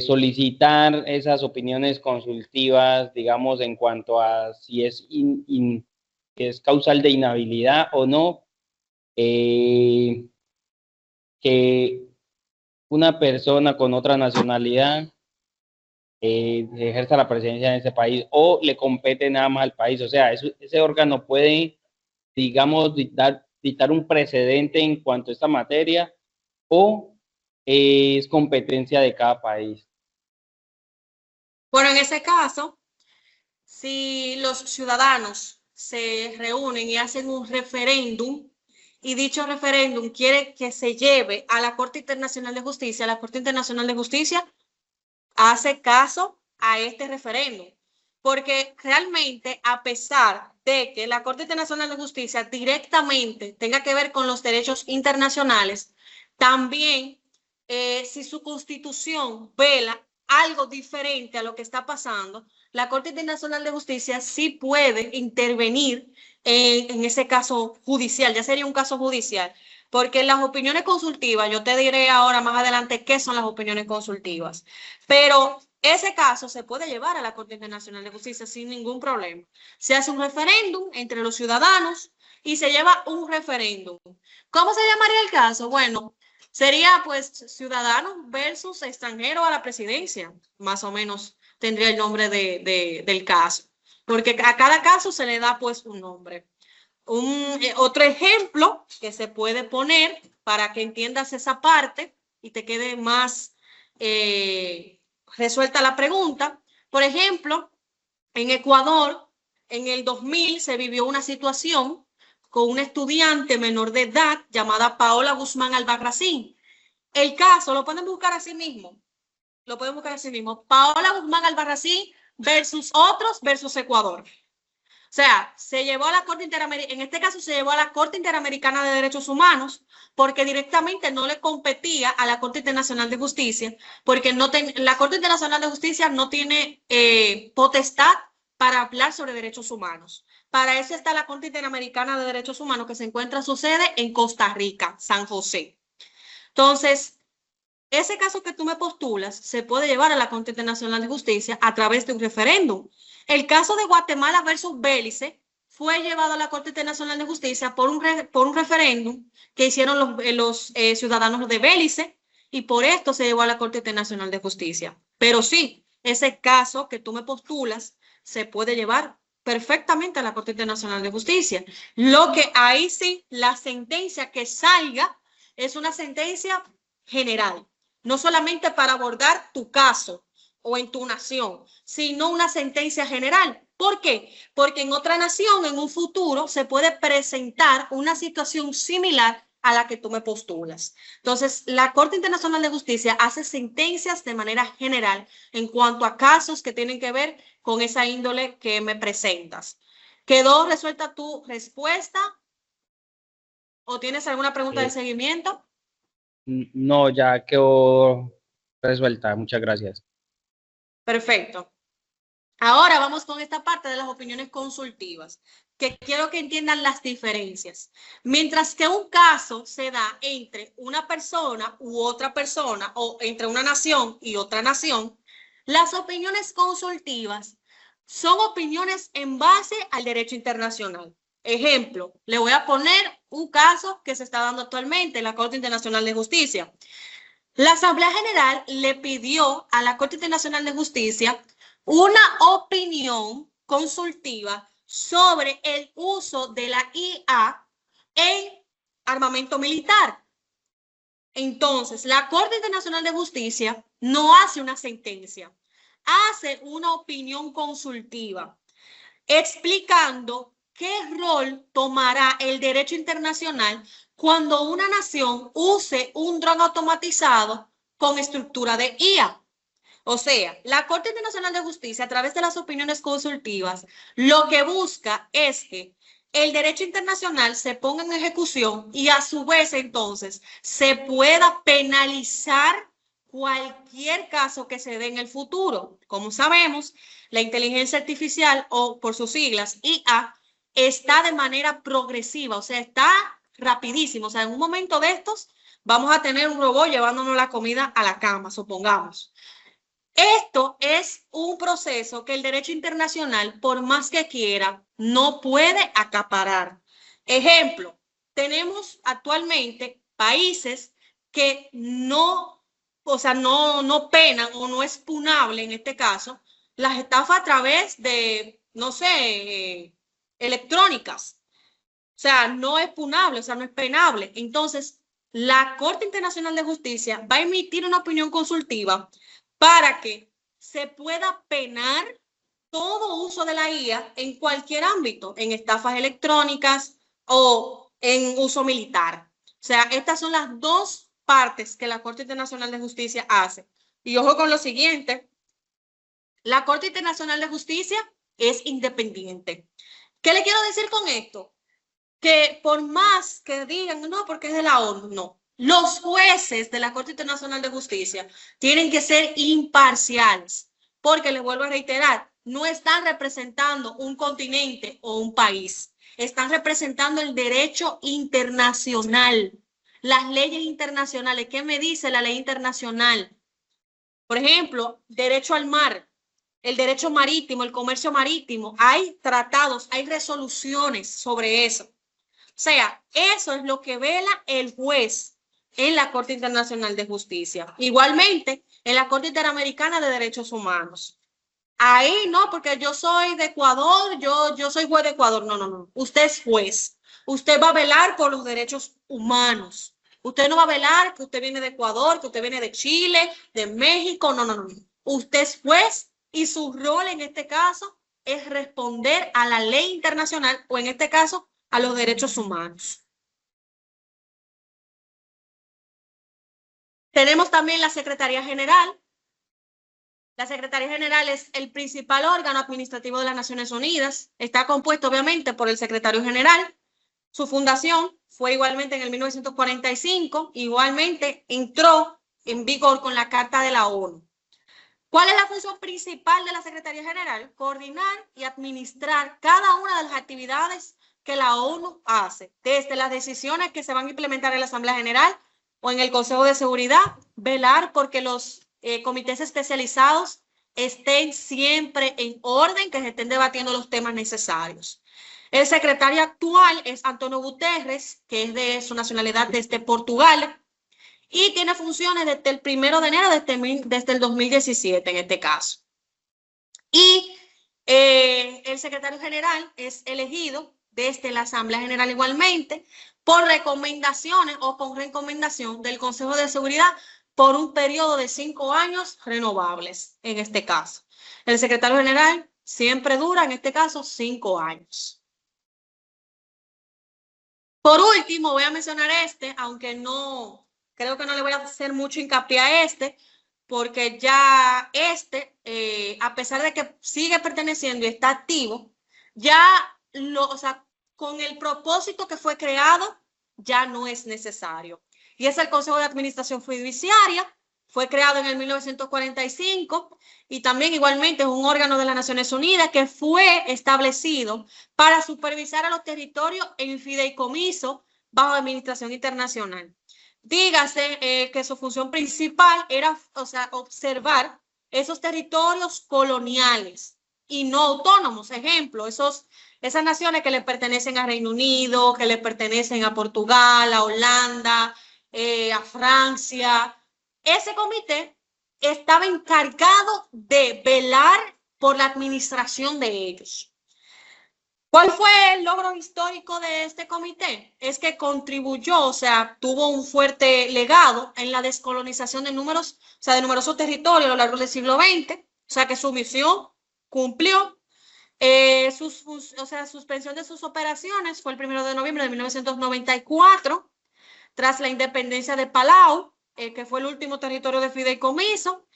solicitar esas opiniones consultivas, digamos, en cuanto a si es, es causal de inhabilidad o no, que una persona con otra nacionalidad ejerza la presidencia en ese país o le compete nada más al país. O sea, ese órgano puede, digamos, dictar un precedente en cuanto a esta materia o es competencia de cada país. Bueno, en ese caso, si los ciudadanos se reúnen y hacen un referéndum y dicho referéndum quiere que se lleve a la Corte Internacional de Justicia, la Corte Internacional de Justicia hace caso a este referéndum, porque realmente, a pesar de que la Corte Internacional de Justicia directamente tenga que ver con los derechos internacionales, también si su constitución vela algo diferente a lo que está pasando, la Corte Internacional de Justicia sí puede intervenir en ese caso judicial, ya sería un caso judicial, porque las opiniones consultivas, yo te diré ahora más adelante qué son las opiniones consultivas, pero ese caso se puede llevar a la Corte Internacional de Justicia sin ningún problema. Se hace un referéndum entre los ciudadanos y se lleva un referéndum. ¿Cómo se llamaría el caso? Bueno, sería pues ciudadanos versus extranjeros a la presidencia, más o menos tendría el nombre del caso, porque a cada caso se le da pues un nombre. Otro ejemplo que se puede poner para que entiendas esa parte y te quede más resuelta la pregunta. Por ejemplo, en Ecuador, en el 2000 se vivió una situación con una estudiante menor de edad llamada Paola Guzmán Albarracín. El caso lo pueden buscar así mismo. Paola Guzmán Albarracín versus otros versus Ecuador. O sea, se llevó a la Corte Interamericana, en este caso se llevó a la Corte Interamericana de Derechos Humanos, porque directamente no le competía a la Corte Internacional de Justicia, porque la Corte Internacional de Justicia no tiene potestad para hablar sobre derechos humanos. Para eso está la Corte Interamericana de Derechos Humanos, que se encuentra su sede en Costa Rica, San José. Entonces, ese caso que tú me postulas se puede llevar a la Corte Internacional de Justicia a través de un referéndum. El caso de Guatemala versus Belice fue llevado a la Corte Internacional de Justicia por un referéndum que hicieron los ciudadanos de Belice y por esto se llevó a la Corte Internacional de Justicia. Pero sí, ese caso que tú me postulas se puede llevar perfectamente a la Corte Internacional de Justicia. Lo que ahí sí, la sentencia que salga es una sentencia general, no solamente para abordar tu caso o en tu nación, sino una sentencia general. ¿Por qué? Porque en otra nación, en un futuro, se puede presentar una situación similar a la que tú me postulas. Entonces, la Corte Internacional de Justicia hace sentencias de manera general en cuanto a casos que tienen que ver con esa índole que me presentas. ¿Quedó resuelta tu respuesta? ¿O tienes alguna pregunta de seguimiento? No, ya quedó resuelta. Muchas gracias. Perfecto. Ahora vamos con esta parte de las opiniones consultivas, que quiero que entiendan las diferencias. Mientras que un caso se da entre una persona u otra persona o entre una nación y otra nación, las opiniones consultivas son opiniones en base al derecho internacional. Ejemplo, le voy a poner un caso que se está dando actualmente en la Corte Internacional de Justicia. La Asamblea General le pidió a la Corte Internacional de Justicia una opinión consultiva sobre el uso de la IA en armamento militar. Entonces, la Corte Internacional de Justicia no hace una sentencia, hace una opinión consultiva, explicando qué rol tomará el derecho internacional cuando una nación use un dron automatizado con estructura de IA. O sea, la Corte Internacional de Justicia, a través de las opiniones consultivas, lo que busca es que el derecho internacional se ponga en ejecución y a su vez entonces se pueda penalizar cualquier caso que se dé en el futuro. Como sabemos, la inteligencia artificial, o por sus siglas IA, está de manera progresiva, o sea, está rapidísimo. O sea, en un momento de estos vamos a tener un robot llevándonos la comida a la cama, supongamos. Esto es un proceso que el derecho internacional, por más que quiera, no puede acaparar. Ejemplo, tenemos actualmente países que no penan o no es punable en este caso las estafas a través de, no sé, electrónicas. O sea, no es punable, o sea, no es penable. Entonces, la Corte Internacional de Justicia va a emitir una opinión consultiva para que se pueda penar todo uso de la IA en cualquier ámbito, en estafas electrónicas o en uso militar. O sea, estas son las dos partes que la Corte Internacional de Justicia hace. Y ojo con lo siguiente, la Corte Internacional de Justicia es independiente. ¿Qué le quiero decir con esto? Que por más que digan, no, porque es de la ONU, no. Los jueces de la Corte Internacional de Justicia tienen que ser imparciales, porque les vuelvo a reiterar, no están representando un continente o un país, están representando el derecho internacional, las leyes internacionales. ¿Qué me dice la ley internacional? Por ejemplo, derecho al mar, el derecho marítimo, el comercio marítimo. Hay tratados, hay resoluciones sobre eso. O sea, eso es lo que vela el juez en la Corte Internacional de Justicia. Igualmente, en la Corte Interamericana de Derechos Humanos. Ahí no, porque yo soy de Ecuador, yo soy juez de Ecuador. No, no, no. Usted es juez. Usted va a velar por los derechos humanos. Usted no va a velar que usted viene de Ecuador, que usted viene de Chile, de México. No, no, no. Usted es juez y su rol en este caso es responder a la ley internacional, o en este caso, a los derechos humanos. Tenemos también la Secretaría General. La Secretaría General es el principal órgano administrativo de las Naciones Unidas. Está compuesto, obviamente, por el Secretario General. Su fundación fue igualmente en el 1945. Igualmente entró en vigor con la Carta de la ONU. ¿Cuál es la función principal de la Secretaría General? Coordinar y administrar cada una de las actividades que la ONU hace, desde las decisiones que se van a implementar en la Asamblea General o en el Consejo de Seguridad, velar porque los comités especializados estén siempre en orden, que se estén debatiendo los temas necesarios. El secretario actual es Antonio Guterres, que es de su nacionalidad desde Portugal, y tiene funciones desde el 1 de enero desde el 2017 en este caso. Y el secretario general es elegido desde la Asamblea General igualmente por recomendaciones o con recomendación del Consejo de Seguridad por un periodo de 5 años renovables en este caso. El secretario general siempre dura en este caso 5 años. Por último, voy a mencionar aunque no, creo que no le voy a hacer mucho hincapié a porque ya a pesar de que sigue perteneciendo y está activo, ya con el propósito que fue creado, ya no es necesario. Y es el Consejo de Administración Fiduciaria, fue creado en el 1945 y también igualmente es un órgano de las Naciones Unidas que fue establecido para supervisar a los territorios en fideicomiso bajo administración internacional. Dígase que su función principal era, observar esos territorios coloniales y no autónomos. Ejemplo, esas naciones que le pertenecen a Reino Unido, que le pertenecen a Portugal, a Holanda, a Francia. Ese comité estaba encargado de velar por la administración de ellos. ¿Cuál fue el logro histórico de este comité? Es que contribuyó, o sea, tuvo un fuerte legado en la descolonización de numerosos territorios a lo largo del siglo XX, o sea, que su misión cumplió. Suspensión de sus operaciones fue el 1 de noviembre de 1994, tras la independencia de Palau, que fue el último territorio de fideicomiso,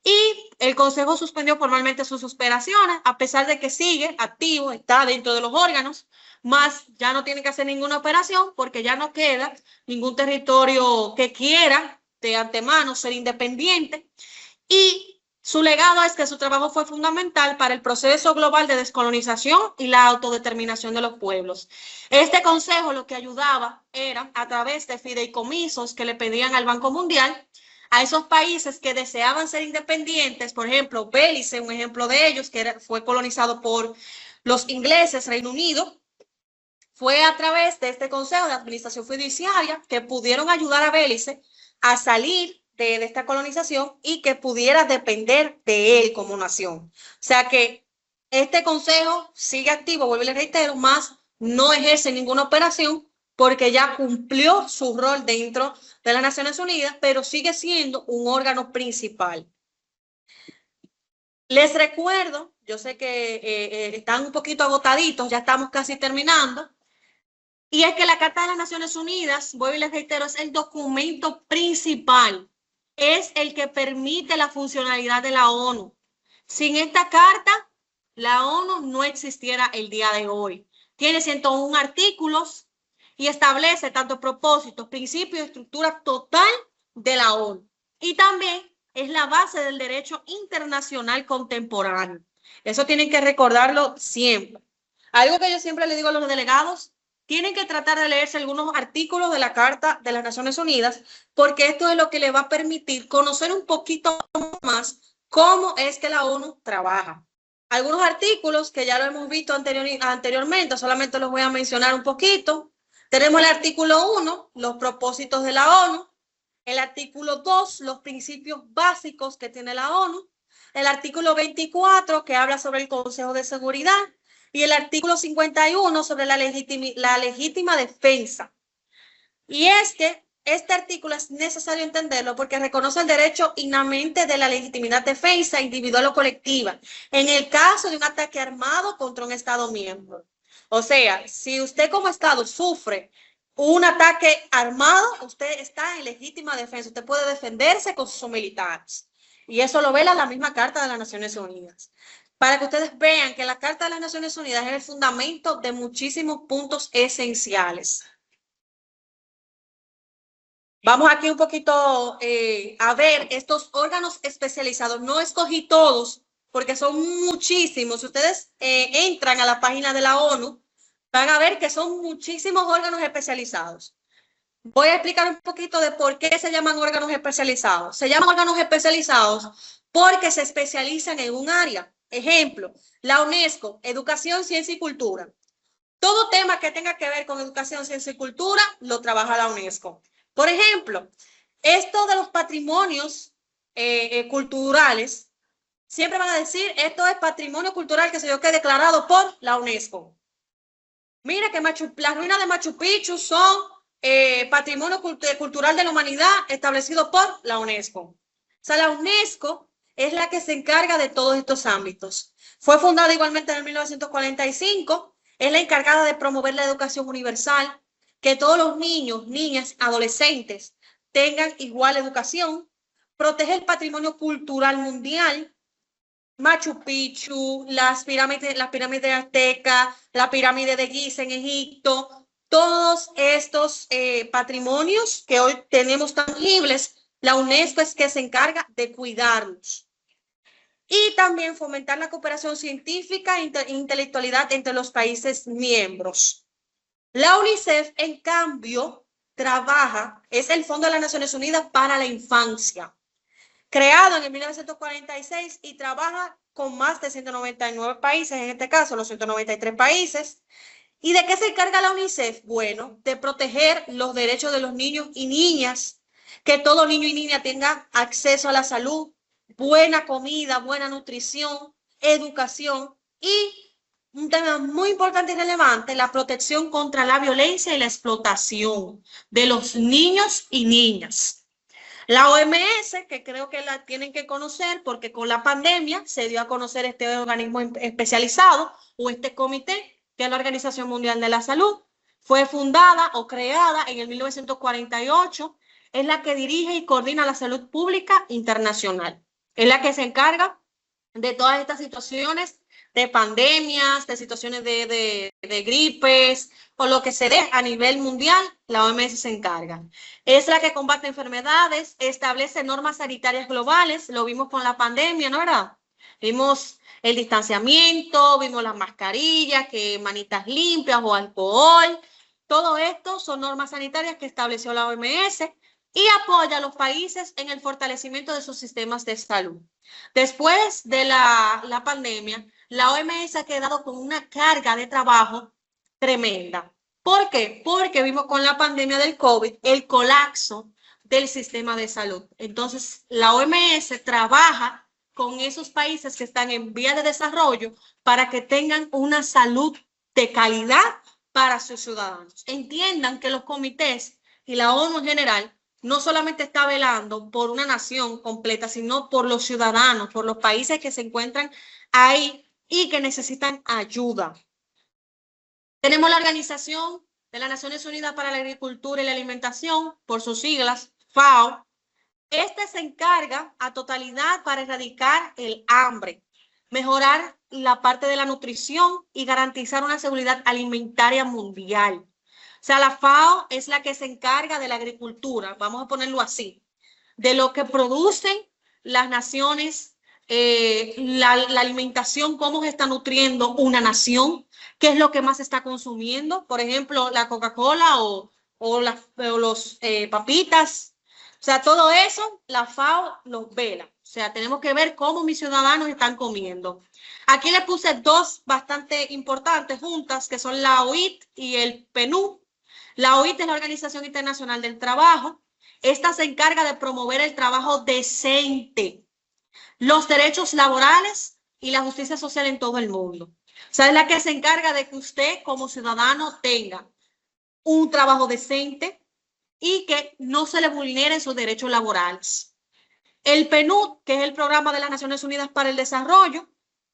y el Consejo suspendió formalmente sus operaciones, a pesar de que sigue activo, está dentro de los órganos, más ya no tiene que hacer ninguna operación porque ya no queda ningún territorio que quiera de antemano ser independiente. Y su legado es que su trabajo fue fundamental para el proceso global de descolonización y la autodeterminación de los pueblos. Este consejo lo que ayudaba era, a través de fideicomisos que le pedían al Banco Mundial, a esos países que deseaban ser independientes, por ejemplo, Belice, un ejemplo de ellos, que fue colonizado por los ingleses, Reino Unido, fue a través de este Consejo de Administración Fiduciaria que pudieron ayudar a Belice a salir de esta colonización y que pudiera depender de él como nación. O sea que este consejo sigue activo, vuelvo y le reitero, más no ejerce ninguna operación porque ya cumplió su rol dentro de las Naciones Unidas, pero sigue siendo un órgano principal. Les recuerdo, yo sé que están un poquito agotaditos, ya estamos casi terminando, y es que la Carta de las Naciones Unidas, vuelvo y les reitero, es el documento principal, es el que permite la funcionalidad de la ONU. Sin esta carta, la ONU no existiera el día de hoy. Tiene 101 artículos y establece tanto propósitos, principios y estructura total de la ONU. Y también es la base del derecho internacional contemporáneo. Eso tienen que recordarlo siempre. Algo que yo siempre le digo a los delegados, tienen que tratar de leerse algunos artículos de la Carta de las Naciones Unidas, porque esto es lo que le va a permitir conocer un poquito más cómo es que la ONU trabaja. Algunos artículos que ya lo hemos visto anteriormente, solamente los voy a mencionar un poquito. Tenemos el artículo 1, los propósitos de la ONU. El artículo 2, los principios básicos que tiene la ONU. El artículo 24, que habla sobre el Consejo de Seguridad. Y el artículo 51 sobre la legítima defensa. Y es que este artículo es necesario entenderlo porque reconoce el derecho inmanente de la legitimidad defensa individual o colectiva en el caso de un ataque armado contra un Estado miembro. O sea, si usted como Estado sufre un ataque armado, usted está en legítima defensa. Usted puede defenderse con sus militares. Y eso lo vela la misma Carta de las Naciones Unidas. Para que ustedes vean que la Carta de las Naciones Unidas es el fundamento de muchísimos puntos esenciales. Vamos aquí un poquito a ver estos órganos especializados. No escogí todos porque son muchísimos. Si ustedes entran a la página de la ONU, van a ver que son muchísimos órganos especializados. Voy a explicar un poquito de por qué se llaman órganos especializados. Se llaman órganos especializados porque se especializan en un área. Ejemplo, la UNESCO, Educación, Ciencia y Cultura. Todo tema que tenga que ver con educación, ciencia y cultura, lo trabaja la UNESCO. Por ejemplo, esto de los patrimonios culturales, siempre van a decir, esto es patrimonio cultural que se dio que declarado por la UNESCO. Mira que las ruinas de Machu Picchu son patrimonio cultural de la humanidad establecido por la UNESCO. O sea, la UNESCO es la que se encarga de todos estos ámbitos. Fue fundada igualmente en el 1945, es la encargada de promover la educación universal, que todos los niños, niñas, adolescentes tengan igual educación, protege el patrimonio cultural mundial, Machu Picchu, las pirámides aztecas, la pirámide de Giza en Egipto, todos estos patrimonios que hoy tenemos tangibles, la UNESCO es que se encarga de cuidarlos. Y también fomentar la cooperación científica e intelectualidad entre los países miembros. La UNICEF, en cambio, es el Fondo de las Naciones Unidas para la Infancia, creado en el 1946 y trabaja con más de 199 países, en este caso los 193 países. ¿Y de qué se encarga la UNICEF? Bueno, de proteger los derechos de los niños y niñas, que todo niño y niña tenga acceso a la salud, buena comida, buena nutrición, educación y un tema muy importante y relevante, la protección contra la violencia y la explotación de los niños y niñas. La OMS, que creo que la tienen que conocer porque con la pandemia se dio a conocer este organismo especializado o este comité, que es la Organización Mundial de la Salud, fue fundada o creada en el 1948, es la que dirige y coordina la salud pública internacional, es la que se encarga de todas estas situaciones de pandemias, de situaciones de gripes, o lo que se dé a nivel mundial, la OMS se encarga. Es la que combate enfermedades, establece normas sanitarias globales, lo vimos con la pandemia, ¿no verdad? Vimos el distanciamiento, vimos las mascarillas, que manitas limpias o alcohol, todo esto son normas sanitarias que estableció la OMS y apoya a los países en el fortalecimiento de sus sistemas de salud. Después de la pandemia, la OMS ha quedado con una carga de trabajo tremenda. ¿Por qué? Porque vimos con la pandemia del COVID el colapso del sistema de salud. Entonces, la OMS trabaja con esos países que están en vía de desarrollo para que tengan una salud de calidad para sus ciudadanos. Entiendan que los comités y la ONU en general no solamente está velando por una nación completa, sino por los ciudadanos, por los países que se encuentran ahí y que necesitan ayuda. Tenemos la Organización de las Naciones Unidas para la Agricultura y la Alimentación, por sus siglas, FAO. Este se encarga a totalidad para erradicar el hambre, mejorar la parte de la nutrición y garantizar una seguridad alimentaria mundial. O sea, la FAO es la que se encarga de la agricultura, vamos a ponerlo así, de lo que producen las naciones, la alimentación, cómo se está nutriendo una nación, qué es lo que más está consumiendo, por ejemplo, la Coca-Cola o los papitas. O sea, todo eso la FAO los vela. O sea, tenemos que ver cómo mis ciudadanos están comiendo. Aquí les puse dos bastante importantes juntas, que son la OIT y el PNUD. La OIT es la Organización Internacional del Trabajo. Esta se encarga de promover el trabajo decente, los derechos laborales y la justicia social en todo el mundo. O sea, es la que se encarga de que usted como ciudadano tenga un trabajo decente y que no se le vulneren sus derechos laborales. El PNUD, que es el Programa de las Naciones Unidas para el Desarrollo,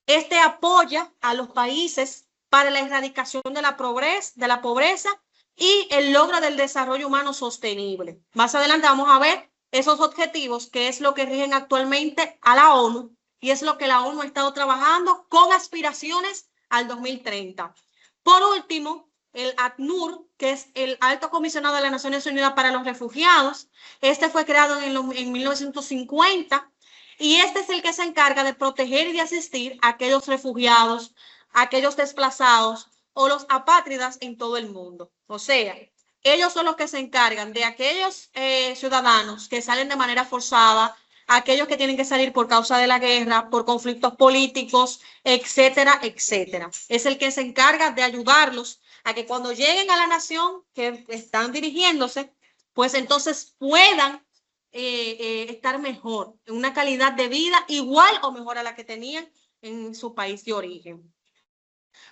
este apoya a los países para la erradicación de la pobreza y el logro del desarrollo humano sostenible. Más adelante vamos a ver esos objetivos, que es lo que rigen actualmente a la ONU, y es lo que la ONU ha estado trabajando con aspiraciones al 2030. Por último, el ACNUR, que es el Alto Comisionado de las Naciones Unidas para los Refugiados. Este fue creado en 1950 y este es el que se encarga de proteger y de asistir a aquellos refugiados, a aquellos desplazados o los apátridas en todo el mundo. O sea, ellos son los que se encargan de aquellos ciudadanos que salen de manera forzada, aquellos que tienen que salir por causa de la guerra, por conflictos políticos, etcétera, etcétera. Es el que se encarga de ayudarlos a que cuando lleguen a la nación que están dirigiéndose, pues entonces puedan estar mejor, en una calidad de vida igual o mejor a la que tenían en su país de origen.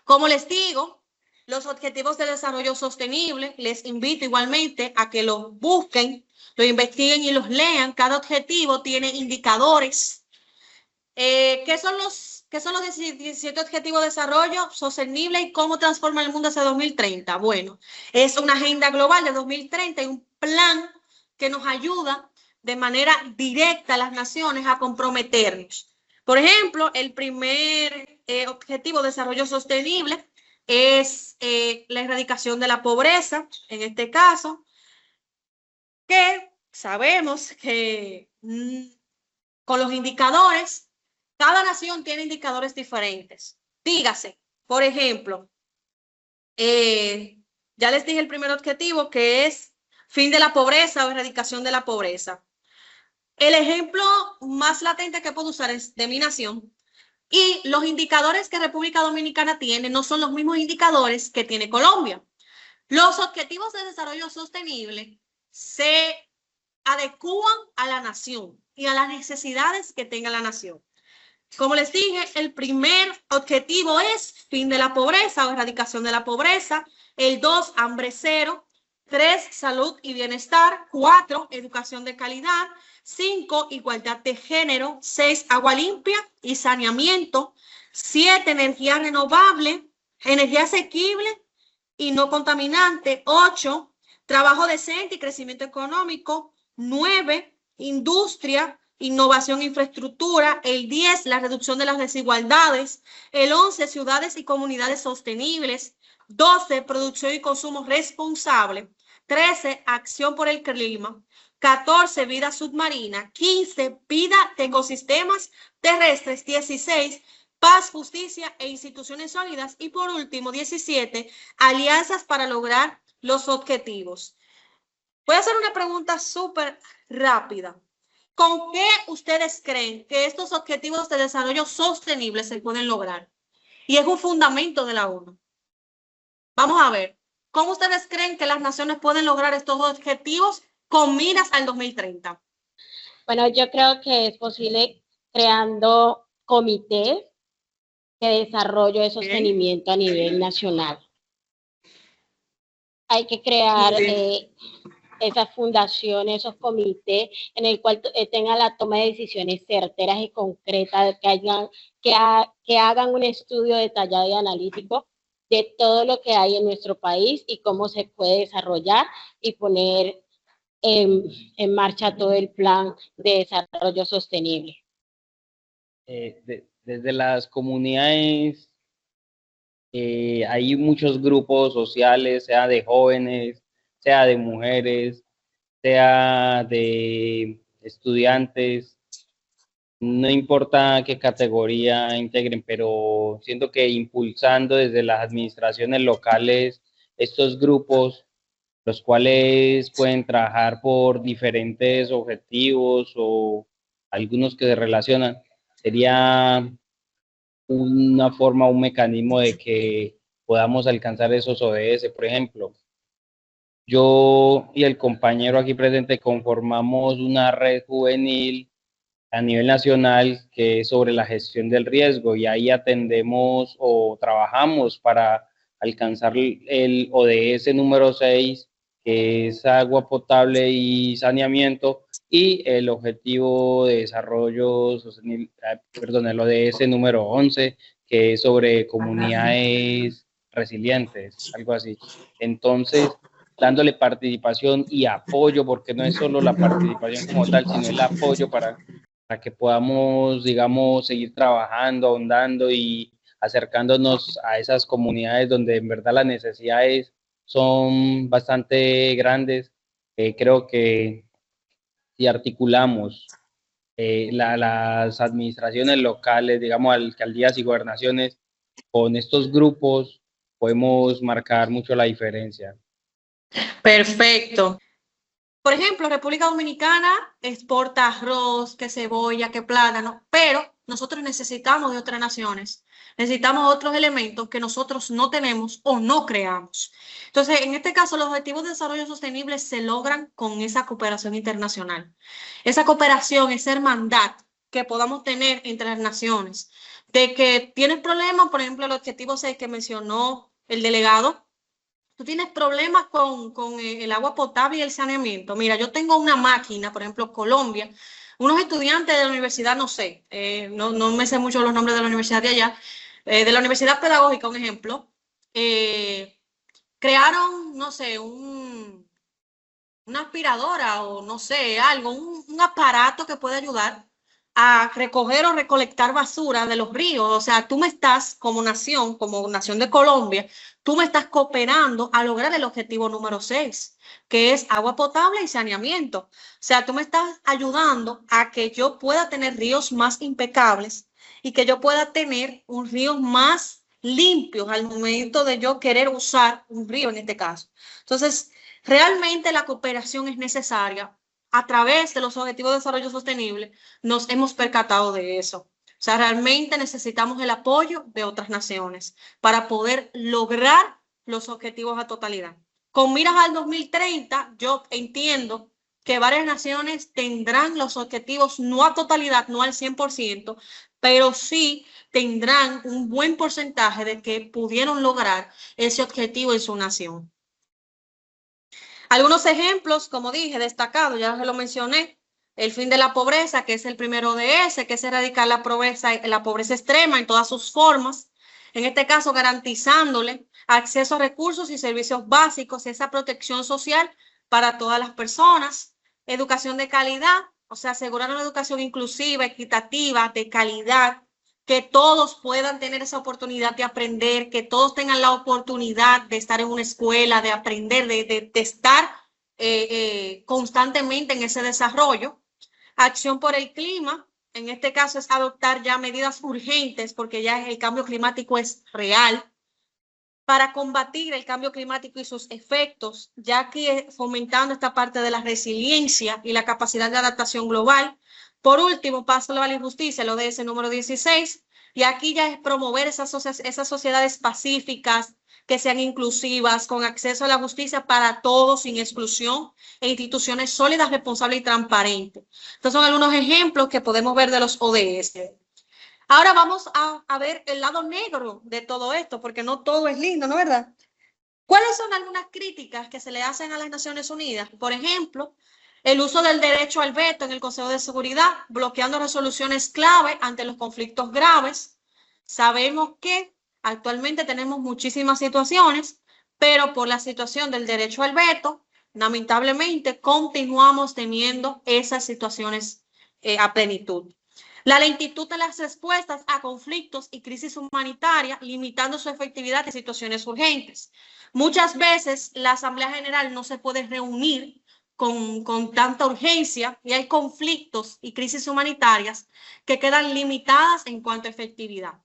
Como les digo, los objetivos de desarrollo sostenible, les invito igualmente a que los busquen, lo investiguen y los lean. Cada objetivo tiene indicadores. ¿Qué son los 17 Objetivos de Desarrollo Sostenible y cómo transforma el mundo hacia 2030? Bueno, es una agenda global de 2030 y un plan que nos ayuda de manera directa a las naciones a comprometernos. Por ejemplo, el primer Objetivo de Desarrollo Sostenible es la erradicación de la pobreza, en este caso, que sabemos que con los indicadores, cada nación tiene indicadores diferentes. Dígase, por ejemplo, ya les dije el primer objetivo, que es fin de la pobreza o erradicación de la pobreza. El ejemplo más latente que puedo usar es de mi nación, Y los indicadores que República Dominicana tiene no son los mismos indicadores que tiene Colombia. Los objetivos de desarrollo sostenible se adecúan a la nación y a las necesidades que tenga la nación. Como les dije, el primer objetivo es fin de la pobreza o erradicación de la pobreza. El 2, hambre cero. 3, salud y bienestar. 4, educación de calidad. 5, igualdad de género. 6, agua limpia y saneamiento. 7, energía renovable, energía asequible y no contaminante. 8, trabajo decente y crecimiento económico. 9, industria, innovación e infraestructura. El 10, la reducción de las desigualdades. El 11, ciudades y comunidades sostenibles. 12, producción y consumo responsable. 13, acción por el clima. 14, vida submarina. 15, vida de ecosistemas terrestres. 16, paz, justicia e instituciones sólidas. Y por último, 17, alianzas para lograr los objetivos. Voy a hacer una pregunta súper rápida. ¿Con qué ustedes creen que estos objetivos de desarrollo sostenible se pueden lograr? Y es un fundamento de la ONU. Vamos a ver, ¿cómo ustedes creen que las naciones pueden lograr estos objetivos con miras al 2030? Bueno, yo creo que es posible creando comités de desarrollo de sostenimiento a nivel nacional. Hay que crear esas fundaciones, esos comités en el cual tengan la toma de decisiones certeras y concretas, que hagan un estudio detallado y analítico de todo lo que hay en nuestro país y cómo se puede desarrollar y poner en marcha todo el plan de desarrollo sostenible. Desde las comunidades hay muchos grupos sociales, sea de jóvenes, sea de mujeres, sea de estudiantes, no importa qué categoría integren, pero siento que impulsando desde las administraciones locales estos grupos, los cuales pueden trabajar por diferentes objetivos o algunos que se relacionan, sería una forma, un mecanismo de que podamos alcanzar esos ODS. Por ejemplo, yo y el compañero aquí presente conformamos una red juvenil a nivel nacional que es sobre la gestión del riesgo, y ahí atendemos o trabajamos para alcanzar el ODS número 6, que es agua potable y saneamiento, y el objetivo de desarrollo sostenible, el ODS número 11, que es sobre comunidades resilientes, algo así. Entonces, dándole participación y apoyo, porque no es solo la participación como tal, sino el apoyo para que podamos, digamos, seguir trabajando, ahondando y acercándonos a esas comunidades donde en verdad las necesidades son bastante grandes. Creo que si articulamos las administraciones locales, digamos, alcaldías y gobernaciones, con estos grupos, podemos marcar mucho la diferencia. Perfecto. Por ejemplo, República Dominicana exporta arroz, que cebolla, que plátano, pero nosotros necesitamos de otras naciones. Necesitamos otros elementos que nosotros no tenemos o no creamos. Entonces, en este caso, los objetivos de desarrollo sostenible se logran con esa cooperación internacional. Esa cooperación, esa hermandad que podamos tener entre las naciones. De que tienes problemas, por ejemplo, el objetivo 6 que mencionó el delegado. Tú tienes problemas con el agua potable y el saneamiento. Mira, yo tengo una máquina, por ejemplo, Colombia, unos estudiantes de la universidad, no sé, no me sé mucho los nombres de la universidad de allá, de la universidad pedagógica, un ejemplo, crearon, no sé, una aspiradora o no sé, algo, un aparato que puede ayudar a recoger o recolectar basura de los ríos. O sea, tú me estás, como nación de Colombia, tú me estás cooperando a lograr el objetivo número 6, que es agua potable y saneamiento. O sea, tú me estás ayudando a que yo pueda tener ríos más impecables y que yo pueda tener un río más limpios al momento de yo querer usar un río en este caso. Entonces, realmente la cooperación es necesaria. A través de los Objetivos de Desarrollo Sostenible nos hemos percatado de eso. O sea, realmente necesitamos el apoyo de otras naciones para poder lograr los objetivos a totalidad. Con miras al 2030, yo entiendo que varias naciones tendrán los objetivos no a totalidad, no al 100%, pero sí tendrán un buen porcentaje de que pudieron lograr ese objetivo en su nación. Algunos ejemplos, como dije, destacados, ya se lo mencioné, el fin de la pobreza, que es el primero de ese, que es erradicar la pobreza extrema en todas sus formas, en este caso garantizándole acceso a recursos y servicios básicos, esa protección social para todas las personas, educación de calidad, o sea, asegurar una educación inclusiva, equitativa, de calidad, que todos puedan tener esa oportunidad de aprender, que todos tengan la oportunidad de estar en una escuela, de aprender, de estar constantemente en ese desarrollo. Acción por el clima, en este caso es adoptar ya medidas urgentes porque ya el cambio climático es real, para combatir el cambio climático y sus efectos, ya que fomentando esta parte de la resiliencia y la capacidad de adaptación global. Por último, paso a la injusticia, el ODS número 16, y aquí ya es promover esas sociedades pacíficas, que sean inclusivas, con acceso a la justicia para todos, sin exclusión, e instituciones sólidas, responsables y transparentes. Estos son algunos ejemplos que podemos ver de los ODS. Ahora vamos a ver el lado negro de todo esto, porque no todo es lindo, ¿no es verdad? ¿Cuáles son algunas críticas que se le hacen a las Naciones Unidas? Por ejemplo, el uso del derecho al veto en el Consejo de Seguridad, bloqueando resoluciones clave ante los conflictos graves. Sabemos que actualmente tenemos muchísimas situaciones, pero por la situación del derecho al veto, lamentablemente continuamos teniendo esas situaciones a plenitud. La lentitud de las respuestas a conflictos y crisis humanitarias, limitando su efectividad en situaciones urgentes. Muchas veces la Asamblea General no se puede reunir con tanta urgencia y hay conflictos y crisis humanitarias que quedan limitadas en cuanto a efectividad.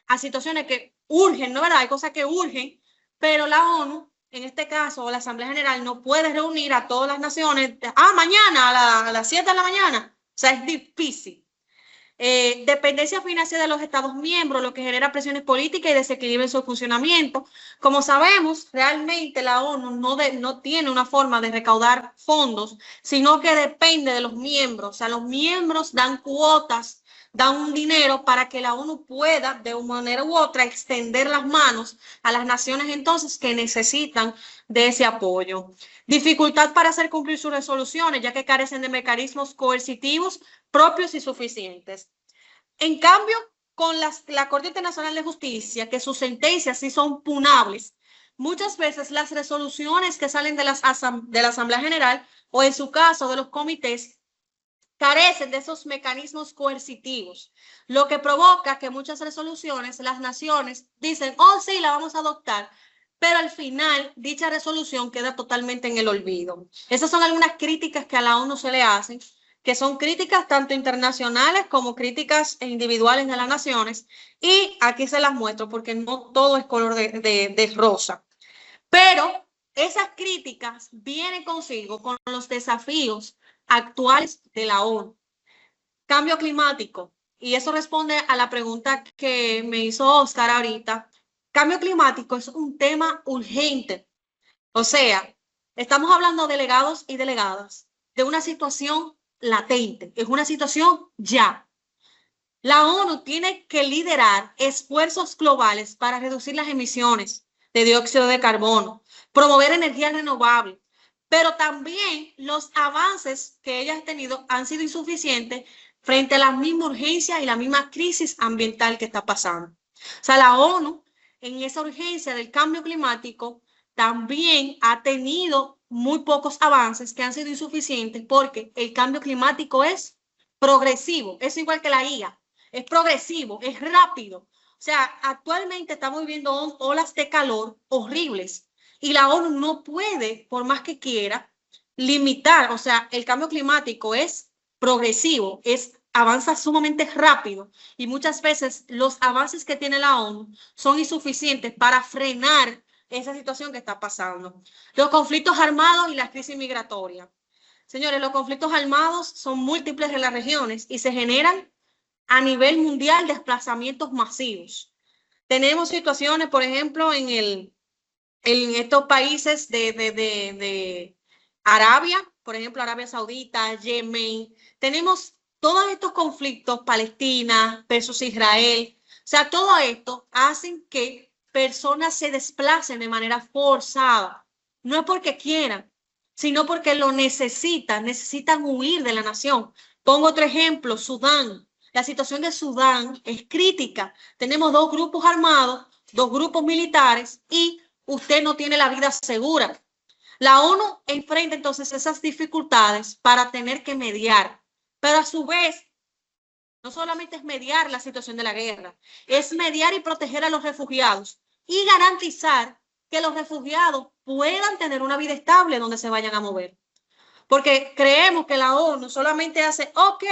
A situaciones que urgen, ¿no es verdad? Hay cosas que urgen, pero la ONU, en este caso, la Asamblea General no puede reunir a todas las naciones, mañana a las 7 de la mañana. O sea, es difícil. Dependencia financiera de los Estados miembros, lo que genera presiones políticas y desequilibrio en su funcionamiento. Como sabemos, realmente la ONU no tiene una forma de recaudar fondos, sino que depende de los miembros. O sea, los miembros dan cuotas, dan un dinero para que la ONU pueda, de una manera u otra, extender las manos a las naciones entonces que necesitan de ese apoyo. Dificultad para hacer cumplir sus resoluciones, ya que carecen de mecanismos coercitivos propios y suficientes. En cambio, con la Corte Internacional de Justicia, que sus sentencias sí son punables, muchas veces las resoluciones que salen de la Asamblea General o en su caso de los comités carecen de esos mecanismos coercitivos, lo que provoca que muchas resoluciones las naciones dicen, oh sí, la vamos a adoptar, pero al final dicha resolución queda totalmente en el olvido. Esas son algunas críticas que a la ONU se le hacen, que son críticas tanto internacionales como críticas individuales de las naciones, y aquí se las muestro porque no todo es color de rosa. Pero esas críticas vienen consigo con los desafíos actuales de la ONU. Cambio climático, y eso responde a la pregunta que me hizo Oscar ahorita. Cambio climático es un tema urgente. O sea, estamos hablando de delegados y delegadas de una situación latente, es una situación ya. La ONU tiene que liderar esfuerzos globales para reducir las emisiones de dióxido de carbono, promover energías renovables, pero también los avances que ella ha tenido han sido insuficientes frente a la misma urgencia y la misma crisis ambiental que está pasando. O sea, la ONU en esa urgencia del cambio climático también ha tenido muy pocos avances que han sido insuficientes porque el cambio climático es progresivo, es igual que la IA, es progresivo, es rápido. O sea, actualmente estamos viviendo olas de calor horribles y la ONU no puede, por más que quiera, limitar. O sea, el cambio climático es progresivo, avanza sumamente rápido y muchas veces los avances que tiene la ONU son insuficientes para frenar esa situación que está pasando. Los conflictos armados y la crisis migratoria. Señores, los conflictos armados son múltiples en las regiones y se generan a nivel mundial desplazamientos masivos. Tenemos situaciones, por ejemplo, en estos países de Arabia, por ejemplo, Arabia Saudita, Yemen. Tenemos todos estos conflictos, Palestina versus Israel. O sea, todo esto hacen que personas se desplacen de manera forzada. No es porque quieran, sino porque lo necesitan huir de la nación. Pongo otro ejemplo, Sudán. La situación de Sudán es crítica. Tenemos 2 grupos armados, 2 grupos militares y usted no tiene la vida segura. La ONU enfrenta entonces esas dificultades para tener que mediar, pero a su vez, no solamente es mediar la situación de la guerra, es mediar y proteger a los refugiados y garantizar que los refugiados puedan tener una vida estable donde se vayan a mover. Porque creemos que la ONU solamente hace, ok,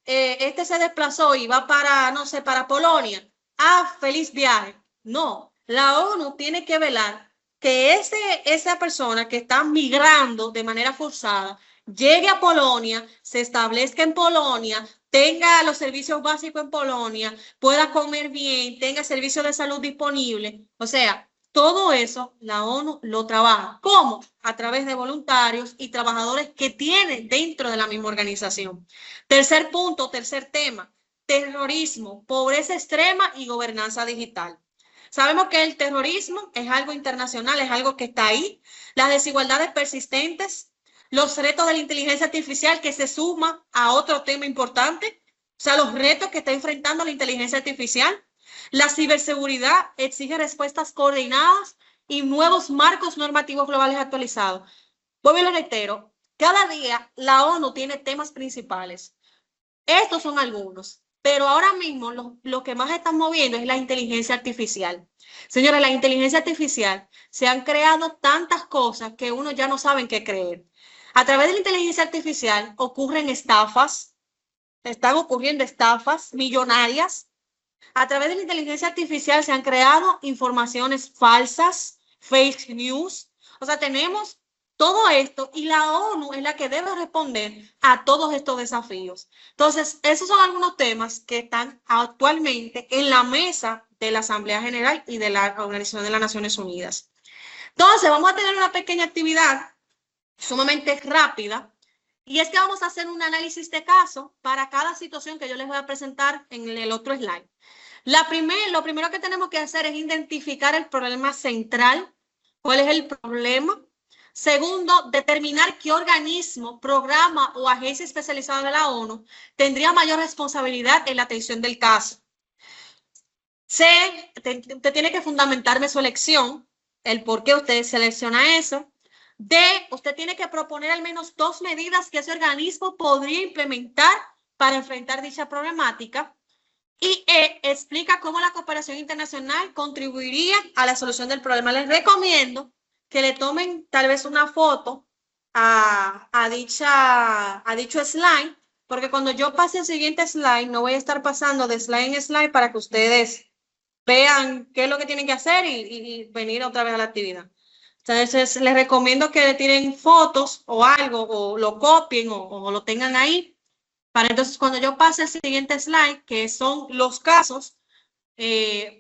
este se desplazó y va para, no sé, para Polonia. Ah, feliz viaje. No, la ONU tiene que velar que esa persona que está migrando de manera forzada llegue a Polonia, se establezca en Polonia, tenga los servicios básicos en Polonia, pueda comer bien, tenga servicios de salud disponible. O sea, todo eso la ONU lo trabaja. ¿Cómo? A través de voluntarios y trabajadores que tienen dentro de la misma organización. Tercer punto, tercer tema, terrorismo, pobreza extrema y gobernanza digital. Sabemos que el terrorismo es algo internacional, es algo que está ahí. Las desigualdades persistentes, los retos de la inteligencia artificial que se suma a otro tema importante, o sea, los retos que está enfrentando la inteligencia artificial. La ciberseguridad exige respuestas coordinadas y nuevos marcos normativos globales actualizados. Vuelvo y lo reitero, cada día la ONU tiene temas principales. Estos son algunos, pero ahora mismo lo que más están moviendo es la inteligencia artificial. Señores, la inteligencia artificial, se han creado tantas cosas que uno ya no sabe en qué creer. A través de la inteligencia artificial ocurren estafas, están ocurriendo estafas millonarias. A través de la inteligencia artificial se han creado informaciones falsas, fake news. O sea, tenemos todo esto y la ONU es la que debe responder a todos estos desafíos. Entonces, esos son algunos temas que están actualmente en la mesa de la Asamblea General y de la Organización de las Naciones Unidas. Entonces, vamos a tener una pequeña actividad sumamente rápida y es que vamos a hacer un análisis de caso para cada situación que yo les voy a presentar en el otro slide. Lo primero que tenemos que hacer es identificar el problema central, cuál es el problema. Segundo, determinar qué organismo, programa o agencia especializada de la ONU tendría mayor responsabilidad en la atención del caso. C, usted tiene que fundamentarme su elección, el por qué usted selecciona eso. D, usted tiene que proponer al menos 2 medidas que ese organismo podría implementar para enfrentar dicha problemática. Y explica cómo la cooperación internacional contribuiría a la solución del problema. Les recomiendo que le tomen tal vez una foto a dicho slide, porque cuando yo pase el siguiente slide, no voy a estar pasando de slide en slide para que ustedes vean qué es lo que tienen que hacer y venir otra vez a la actividad. Entonces, les recomiendo que le tiren fotos o algo, o lo copien o lo tengan ahí. Para entonces, cuando yo pase el siguiente slide, que son los casos,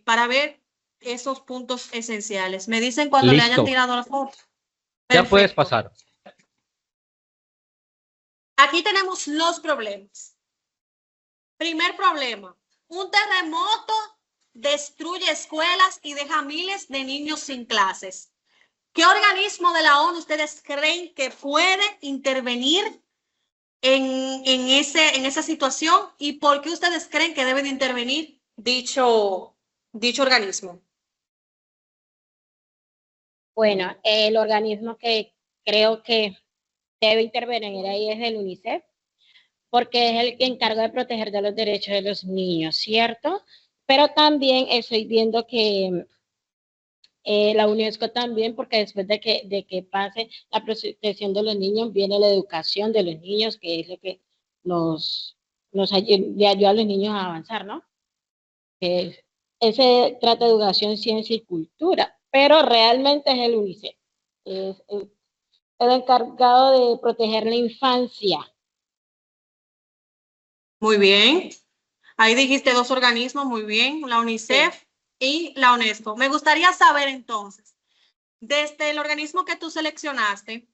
para ver esos puntos esenciales. Me dicen cuando le hayan tirado la foto. Ya puedes pasar. Aquí tenemos los problemas. Primer problema, un terremoto destruye escuelas y deja miles de niños sin clases. ¿Qué organismo de la ONU ustedes creen que puede intervenir en esa situación y por qué ustedes creen que debe de intervenir dicho organismo? Bueno, el organismo que creo que debe intervenir ahí es el UNICEF, porque es el que encarga de proteger de los derechos de los niños, ¿cierto? Pero también estoy viendo que la UNESCO también, porque después de que pase la protección de los niños, viene la educación de los niños, que es lo que le ayuda a los niños a avanzar, ¿no? Ese trata de educación, ciencia y cultura, pero realmente es el UNICEF. Es el encargado de proteger la infancia. Muy bien. Ahí dijiste dos organismos, muy bien, la UNICEF y la UNESCO. Me gustaría saber entonces, desde el organismo que tú seleccionaste,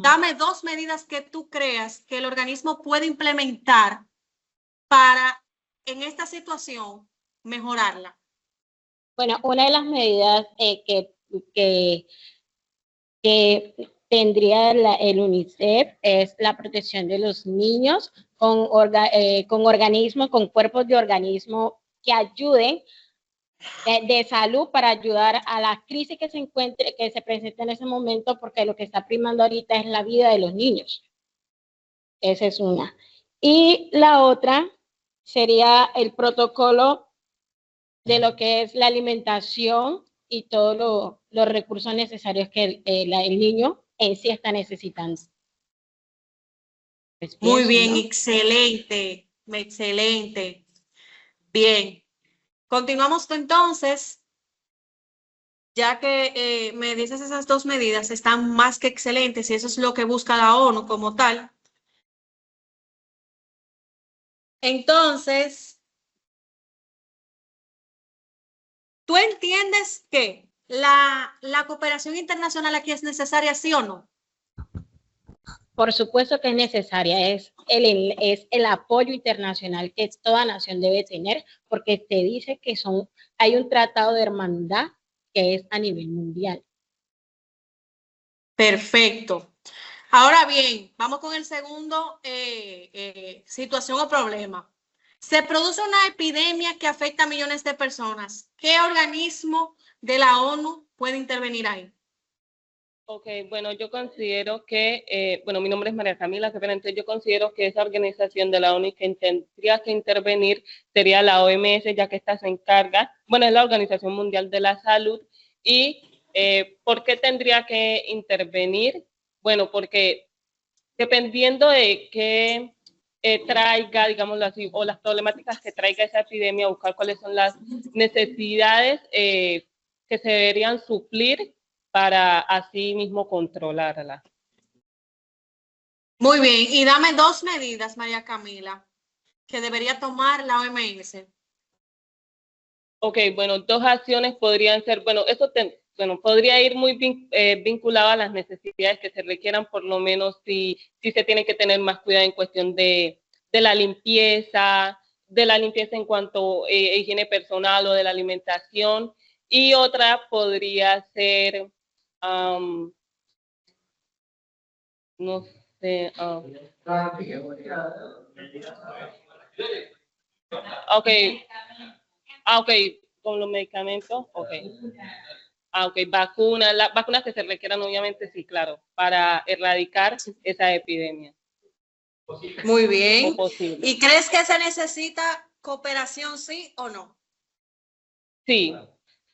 dame dos medidas que tú creas que el organismo puede implementar para, en esta situación, mejorarla. Bueno, una de las medidas que tendría el UNICEF es la protección de los niños con organismos, con cuerpos de organismo que ayuden de salud para ayudar a la crisis que se presenta en ese momento, porque lo que está primando ahorita es la vida de los niños. Esa es una. Y la otra sería el protocolo de lo que es la alimentación y todos los recursos necesarios que el niño en sí está necesitando. Pues Muy pienso, bien, ¿no? excelente, excelente. Bien, continuamos entonces, ya que me dices esas dos medidas, están más que excelentes y eso es lo que busca la ONU como tal. Entonces, ¿tú entiendes que la cooperación internacional aquí es necesaria, sí o no? Por supuesto que es necesaria, es el apoyo internacional que toda nación debe tener, porque te dice que hay un tratado de hermandad que es a nivel mundial. Perfecto. Ahora bien, vamos con el segundo situación o problema. Se produce una epidemia que afecta a millones de personas. ¿Qué organismo de la ONU puede intervenir ahí? Ok, bueno, yo considero que, bueno, mi nombre es María Camila, entonces yo considero que esa organización de la ONU que tendría que intervenir sería la OMS, ya que esta se encarga, bueno, es la Organización Mundial de la Salud. ¿Y por qué tendría que intervenir? Bueno, porque dependiendo de qué traiga, digámoslo así, o las problemáticas que traiga esa epidemia, buscar cuáles son las necesidades que se deberían suplir para así mismo controlarla. Muy bien, y dame dos medidas, María Camila, que debería tomar la OMS. Ok, bueno, dos acciones podrían ser, bueno, podría ir muy vinculado a las necesidades que se requieran, por lo menos si se tiene que tener más cuidado en cuestión de la limpieza en cuanto a higiene personal o de la alimentación. Y otra podría ser, no sé, ok, con los medicamentos, ok. Ok, las vacunas que se requieran, obviamente, sí, claro, para erradicar esa epidemia. Muy bien. Posible. ¿Y crees que se necesita cooperación, sí o no? Sí,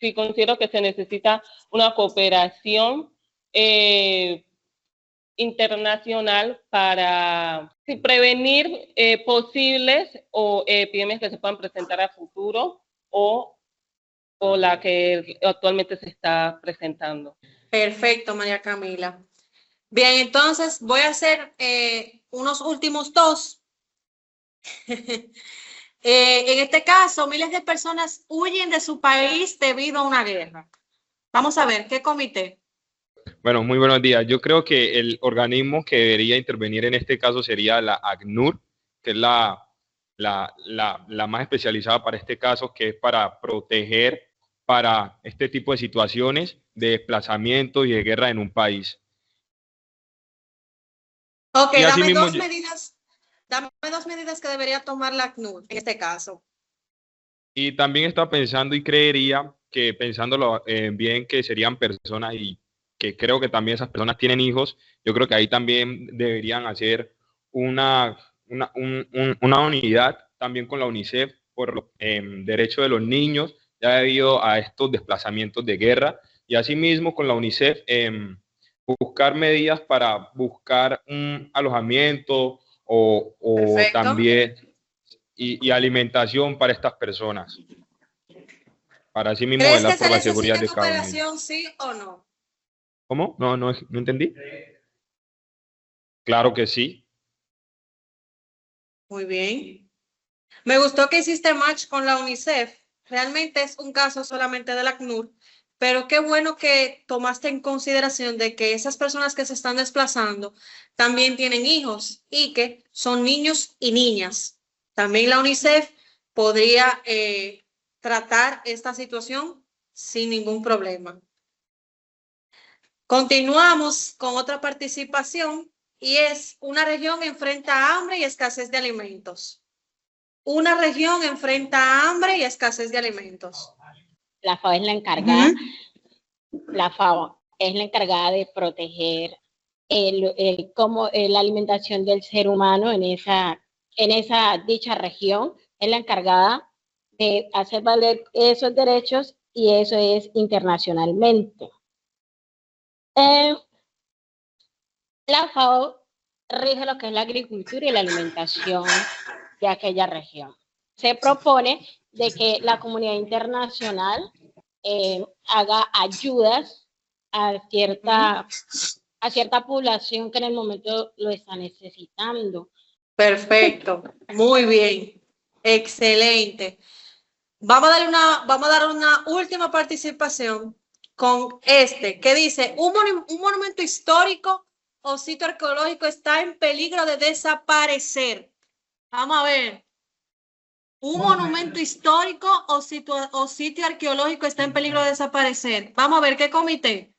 sí, considero que se necesita una cooperación internacional para prevenir posibles o epidemias que se puedan presentar a futuro o la que actualmente se está presentando. Perfecto, María Camila. Bien, entonces voy a hacer unos últimos dos. En este caso, miles de personas huyen de su país debido a una guerra. Vamos a ver, ¿qué comité? Bueno, muy buenos días. Yo creo que el organismo que debería intervenir en este caso sería la ACNUR, que es la más especializada para este caso, que es para proteger para este tipo de situaciones de desplazamiento y de guerra en un país. Ok, Y dame asimismo, dos medidas que debería tomar la ACNUR en este caso. y también está pensando y creería que pensándolo bien que serían personas y que creo que también esas personas tienen hijos, yo creo que ahí también deberían hacer una unidad también con la UNICEF por los derechos de los niños, ya debido a estos desplazamientos de guerra, y asimismo con la UNICEF buscar medidas para buscar un alojamiento o también y alimentación para estas personas, para así mismo ¿Crees que velar se por la seguridad necesita de cada uno de ellos. cooperación, sí o no? ¿Cómo? No entendí. Claro que sí. Muy bien. Me gustó que hiciste match con la UNICEF. Realmente es un caso solamente del ACNUR, pero qué bueno que tomaste en consideración de que esas personas que se están desplazando también tienen hijos y que son niños y niñas. También la UNICEF podría tratar esta situación sin ningún problema. Continuamos con otra participación y es: una región enfrenta hambre y escasez de alimentos. Una región enfrenta hambre y escasez de alimentos. La FAO es la encargada, la FAO es la encargada de proteger la alimentación del ser humano en esa dicha región, es la encargada de hacer valer esos derechos y eso es internacionalmente. La FAO rige lo que es la agricultura y la alimentación de aquella región. Se propone de que la comunidad internacional haga ayudas a cierta población que en el momento lo está necesitando. Perfecto, muy bien, excelente. Vamos a dar una última participación con que dice: un monumento histórico o sitio arqueológico está en peligro de desaparecer. Vamos a ver. ¿Un monumento histórico o sitio arqueológico está en peligro de desaparecer? Vamos a ver, ¿qué comité?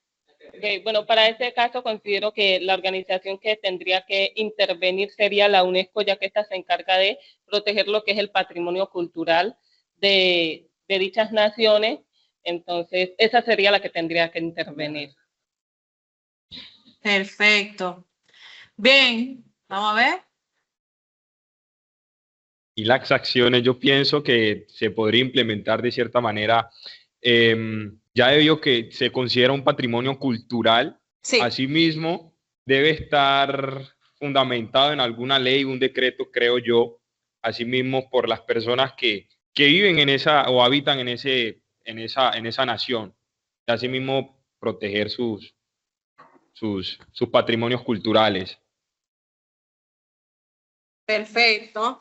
Okay, bueno, para este caso considero que la organización que tendría que intervenir sería la UNESCO, ya que esta se encarga de proteger lo que es el patrimonio cultural de dichas naciones. Entonces, esa sería la que tendría que intervenir. Perfecto. Bien, vamos a ver. Y las acciones, yo pienso que se podría implementar de cierta manera, ya debido que se considera un patrimonio cultural, sí. Asimismo debe estar fundamentado en alguna ley, un decreto, creo yo, asimismo por las personas que viven en esa o habitan en esa nación, y asimismo proteger sus patrimonios culturales. Perfecto.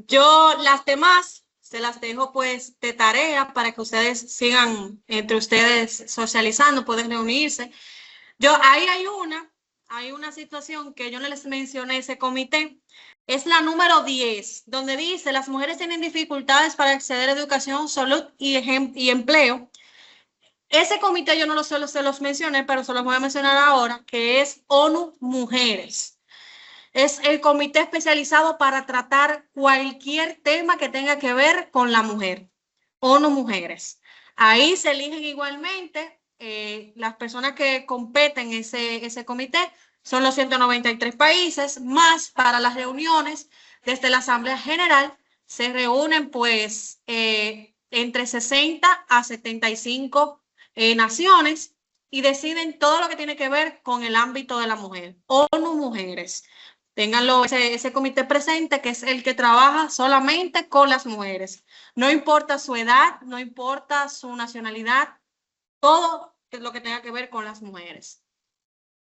Yo las demás se las dejo pues de tarea para que ustedes sigan entre ustedes socializando, pueden reunirse. Ahí hay una situación que yo no les mencioné, ese comité, es la número 10, donde dice: las mujeres tienen dificultades para acceder a educación, salud y empleo. Ese comité yo no se los mencioné, pero se los voy a mencionar ahora, que es ONU Mujeres. Es el comité especializado para tratar cualquier tema que tenga que ver con la mujer. ONU Mujeres. Ahí se eligen igualmente las personas que competen ese comité. Son los 193 países, más para las reuniones desde la Asamblea General se reúnen pues entre 60 a 75 naciones y deciden todo lo que tiene que ver con el ámbito de la mujer. ONU Mujeres. Ténganlo ese comité presente, que es el que trabaja solamente con las mujeres. No importa su edad, no importa su nacionalidad, todo lo que tenga que ver con las mujeres.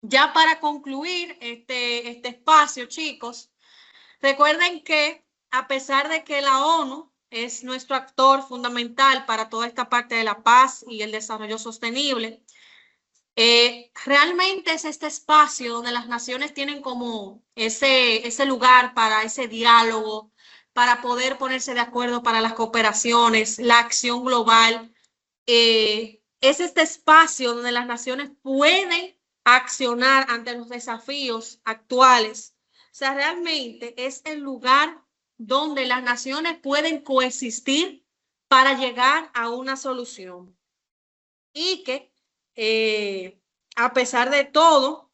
Ya para concluir este espacio, chicos, recuerden que a pesar de que la ONU es nuestro actor fundamental para toda esta parte de la paz y el desarrollo sostenible, realmente es este espacio donde las naciones tienen como ese lugar para ese diálogo, para poder ponerse de acuerdo para las cooperaciones, la acción global. Es este espacio donde las naciones pueden accionar ante los desafíos actuales. O sea, realmente es el lugar donde las naciones pueden coexistir para llegar a una solución. Y que a pesar de todo,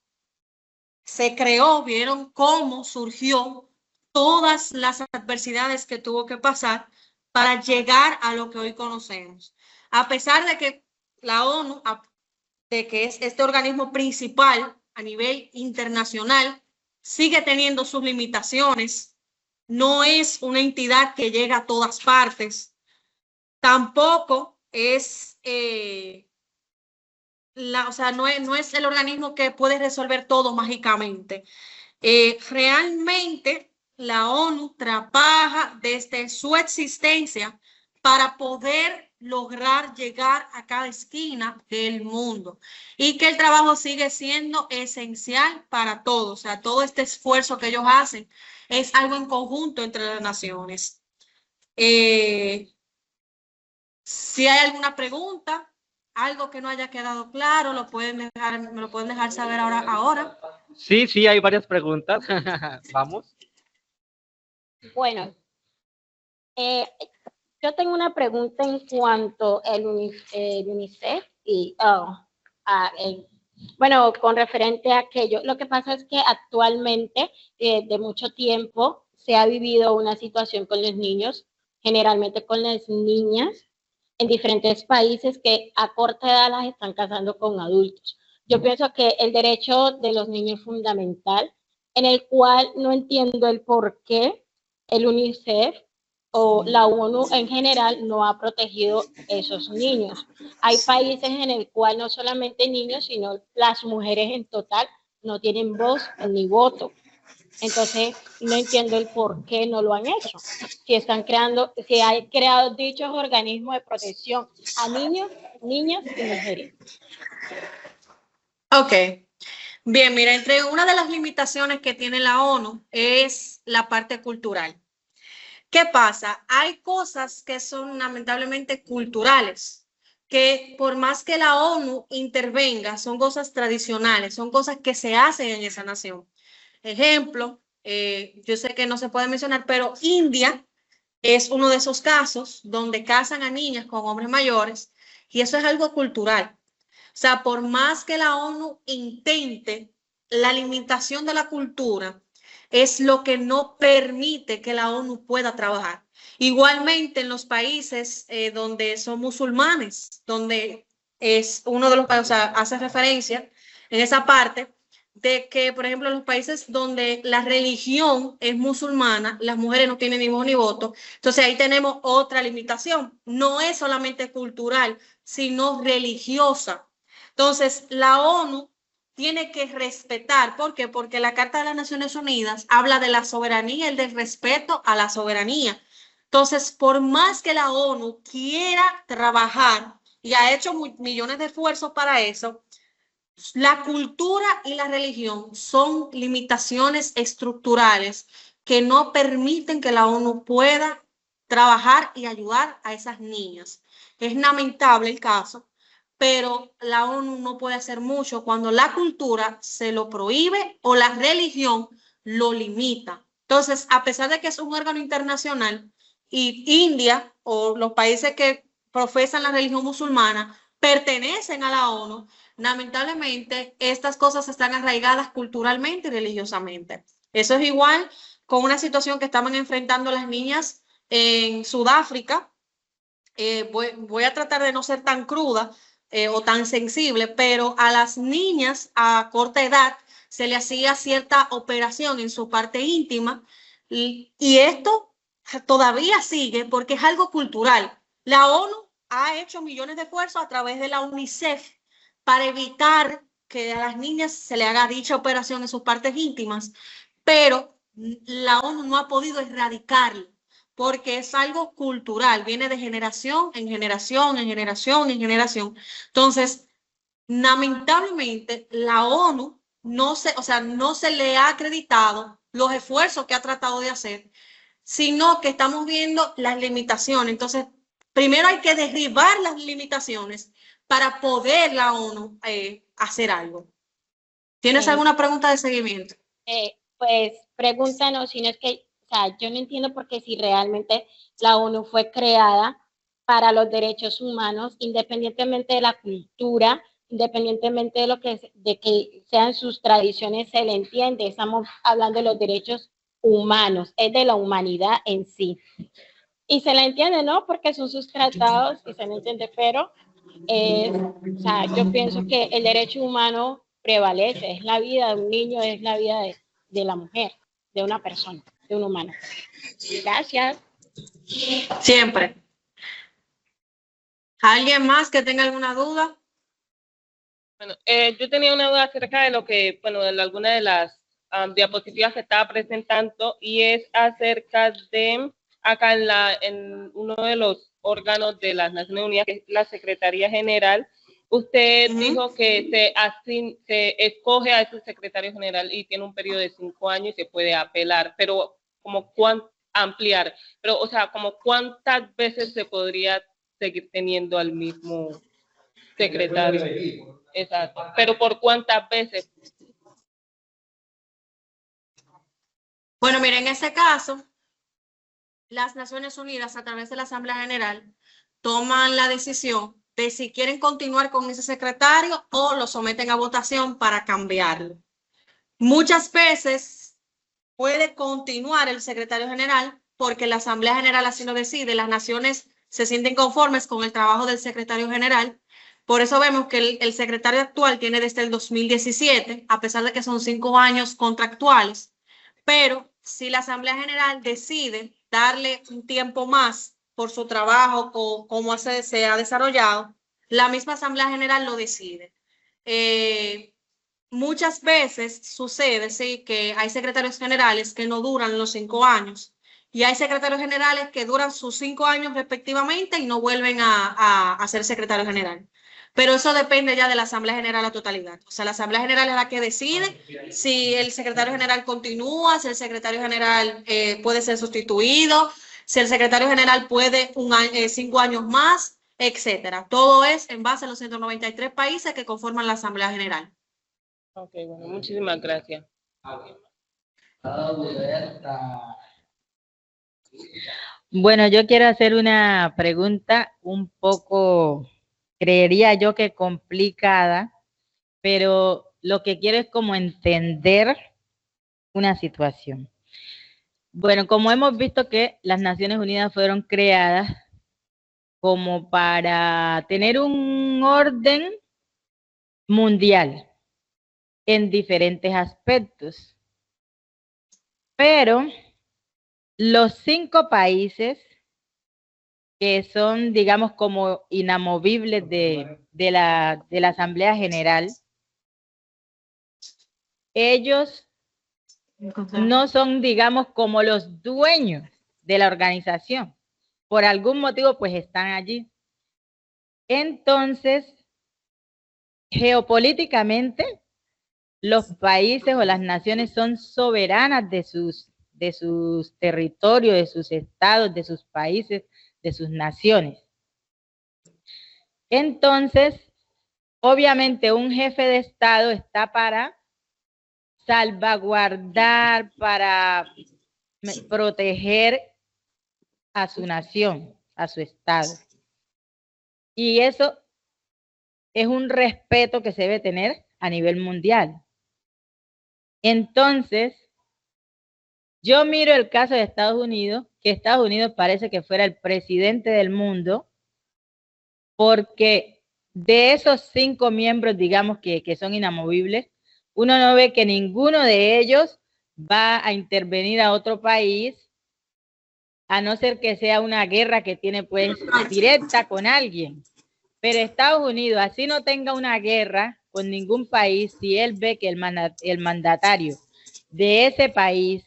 se creó, vieron cómo surgió todas las adversidades que tuvo que pasar para llegar a lo que hoy conocemos. A pesar de que la ONU, de que es este organismo principal a nivel internacional, sigue teniendo sus limitaciones, no es una entidad que llega a todas partes, tampoco es... o sea, no es el organismo que puede resolver todo mágicamente. Realmente la ONU trabaja desde su existencia para poder lograr llegar a cada esquina del mundo y que el trabajo sigue siendo esencial para todos. O sea, todo este esfuerzo que ellos hacen es algo en conjunto entre las naciones. Si hay alguna pregunta, algo que no haya quedado claro, me lo pueden dejar saber ahora. Sí, hay varias preguntas. Vamos. Bueno, yo tengo una pregunta en cuanto al UNICEF y, bueno, con referente a aquello. Lo que pasa es que actualmente, de mucho tiempo, se ha vivido una situación con los niños, generalmente con las niñas, en diferentes países que a corta edad las están casando con adultos. Yo pienso que el derecho de los niños es fundamental, en el cual no entiendo el por qué el UNICEF o la ONU en general no ha protegido esos niños. Hay países en el cual no solamente niños, sino las mujeres en total no tienen voz ni voto. Entonces, no entiendo el por qué no lo han hecho. Si hay creado dichos organismos de protección a niños, niñas y mujeres. Ok. Bien, mira, entre una de las limitaciones que tiene la ONU es la parte cultural. ¿Qué pasa? Hay cosas que son lamentablemente culturales, que por más que la ONU intervenga, son cosas tradicionales, son cosas que se hacen en esa nación. Ejemplo, yo sé que no se puede mencionar, pero India es uno de esos casos donde casan a niñas con hombres mayores y eso es algo cultural. O sea, por más que la ONU intente, la limitación de la cultura es lo que no permite que la ONU pueda trabajar. Igualmente en los países donde son musulmanes, donde es uno de los países, o sea, hace referencia en esa parte de que, por ejemplo, en los países donde la religión es musulmana, las mujeres no tienen ni voz ni voto. Entonces ahí tenemos otra limitación. No es solamente cultural, sino religiosa. Entonces, la ONU tiene que respetar. ¿Por qué? Porque la Carta de las Naciones Unidas habla de la soberanía y del respeto a la soberanía. Entonces, por más que la ONU quiera trabajar y ha hecho millones de esfuerzos para eso, la cultura y la religión son limitaciones estructurales que no permiten que la ONU pueda trabajar y ayudar a esas niñas. Es lamentable el caso, pero la ONU no puede hacer mucho cuando la cultura se lo prohíbe o la religión lo limita. Entonces, a pesar de que es un órgano internacional y India o los países que profesan la religión musulmana pertenecen a la ONU, lamentablemente estas cosas están arraigadas culturalmente y religiosamente. Eso es igual con una situación que estaban enfrentando las niñas en Sudáfrica. Voy a tratar de no ser tan cruda o tan sensible, pero a las niñas a corta edad se le hacía cierta operación en su parte íntima y esto todavía sigue porque es algo cultural. La ONU ha hecho millones de esfuerzos a través de la UNICEF para evitar que a las niñas se le haga dicha operación en sus partes íntimas, pero la ONU no ha podido erradicarlo porque es algo cultural, viene de generación en generación, en generación, en generación. Entonces, lamentablemente, la ONU no se le ha acreditado los esfuerzos que ha tratado de hacer, sino que estamos viendo las limitaciones. Entonces, primero hay que derribar las limitaciones para poder la ONU hacer algo. ¿Tienes alguna pregunta de seguimiento? Pues pregúntanos, si no es que, o sea, yo no entiendo por qué si realmente la ONU fue creada para los derechos humanos, independientemente de la cultura, independientemente de que sean sus tradiciones, se le entiende, estamos hablando de los derechos humanos, es de la humanidad en sí. Y se le entiende, ¿no? Porque son sus tratados y se le entiende, pero o sea, yo pienso que el derecho humano prevalece, es la vida de un niño, es la vida de la mujer, de una persona, de un humano. Gracias. Siempre. ¿Alguien más que tenga alguna duda? Bueno, yo tenía una duda acerca de lo que, bueno, de alguna de las diapositiva que estaba presentando, y es acerca de, acá en uno de los órganos de las Naciones Unidas, que es la Secretaría General, usted dijo que se escoge a ese secretario general y tiene un periodo de 5 años y se puede apelar, pero como ampliar, pero o sea, como cuántas veces se podría seguir teniendo al mismo secretario. Exacto, pero ¿por cuántas veces? Bueno, mira, en ese caso, las Naciones Unidas, a través de la Asamblea General, toman la decisión de si quieren continuar con ese secretario o lo someten a votación para cambiarlo. Muchas veces puede continuar el secretario general porque la Asamblea General así lo decide. Las naciones se sienten conformes con el trabajo del secretario general. Por eso vemos que el secretario actual tiene desde el 2017, a pesar de que son 5 años contractuales. Pero si la Asamblea General decide darle un tiempo más por su trabajo o cómo se ha desarrollado, la misma Asamblea General lo decide. Muchas veces sucede, sí, que hay secretarios generales que no duran los 5 años y hay secretarios generales que duran sus 5 años respectivamente y no vuelven a ser secretario general. Pero eso depende ya de la Asamblea General a totalidad. O sea, la Asamblea General es la que decide si el secretario general continúa, si el secretario general puede ser sustituido, si el secretario general puede 5 años más, etcétera. Todo es en base a los 193 países que conforman la Asamblea General. Ok, bueno, muchísimas gracias. Bueno, yo quiero hacer una pregunta un poco, creería yo que complicada, pero lo que quiero es como entender una situación. Bueno, como hemos visto que las Naciones Unidas fueron creadas como para tener un orden mundial en diferentes aspectos, pero los 5 países que son, digamos, como inamovibles de la Asamblea General, ellos no son, digamos, como los dueños de la organización. Por algún motivo, pues están allí. Entonces, geopolíticamente, los países o las naciones son soberanas de sus territorios, de sus estados, de sus países, de sus naciones. Entonces, obviamente un jefe de Estado está para salvaguardar, para proteger a su nación, a su Estado. Y eso es un respeto que se debe tener a nivel mundial. Entonces, yo miro el caso de Estados Unidos, que Estados Unidos parece que fuera el presidente del mundo, porque de esos 5 miembros, digamos, que son inamovibles, uno no ve que ninguno de ellos va a intervenir a otro país, a no ser que sea una guerra que tiene pues directa con alguien. Pero Estados Unidos, así no tenga una guerra con ningún país, si él ve que el mandatario de ese país,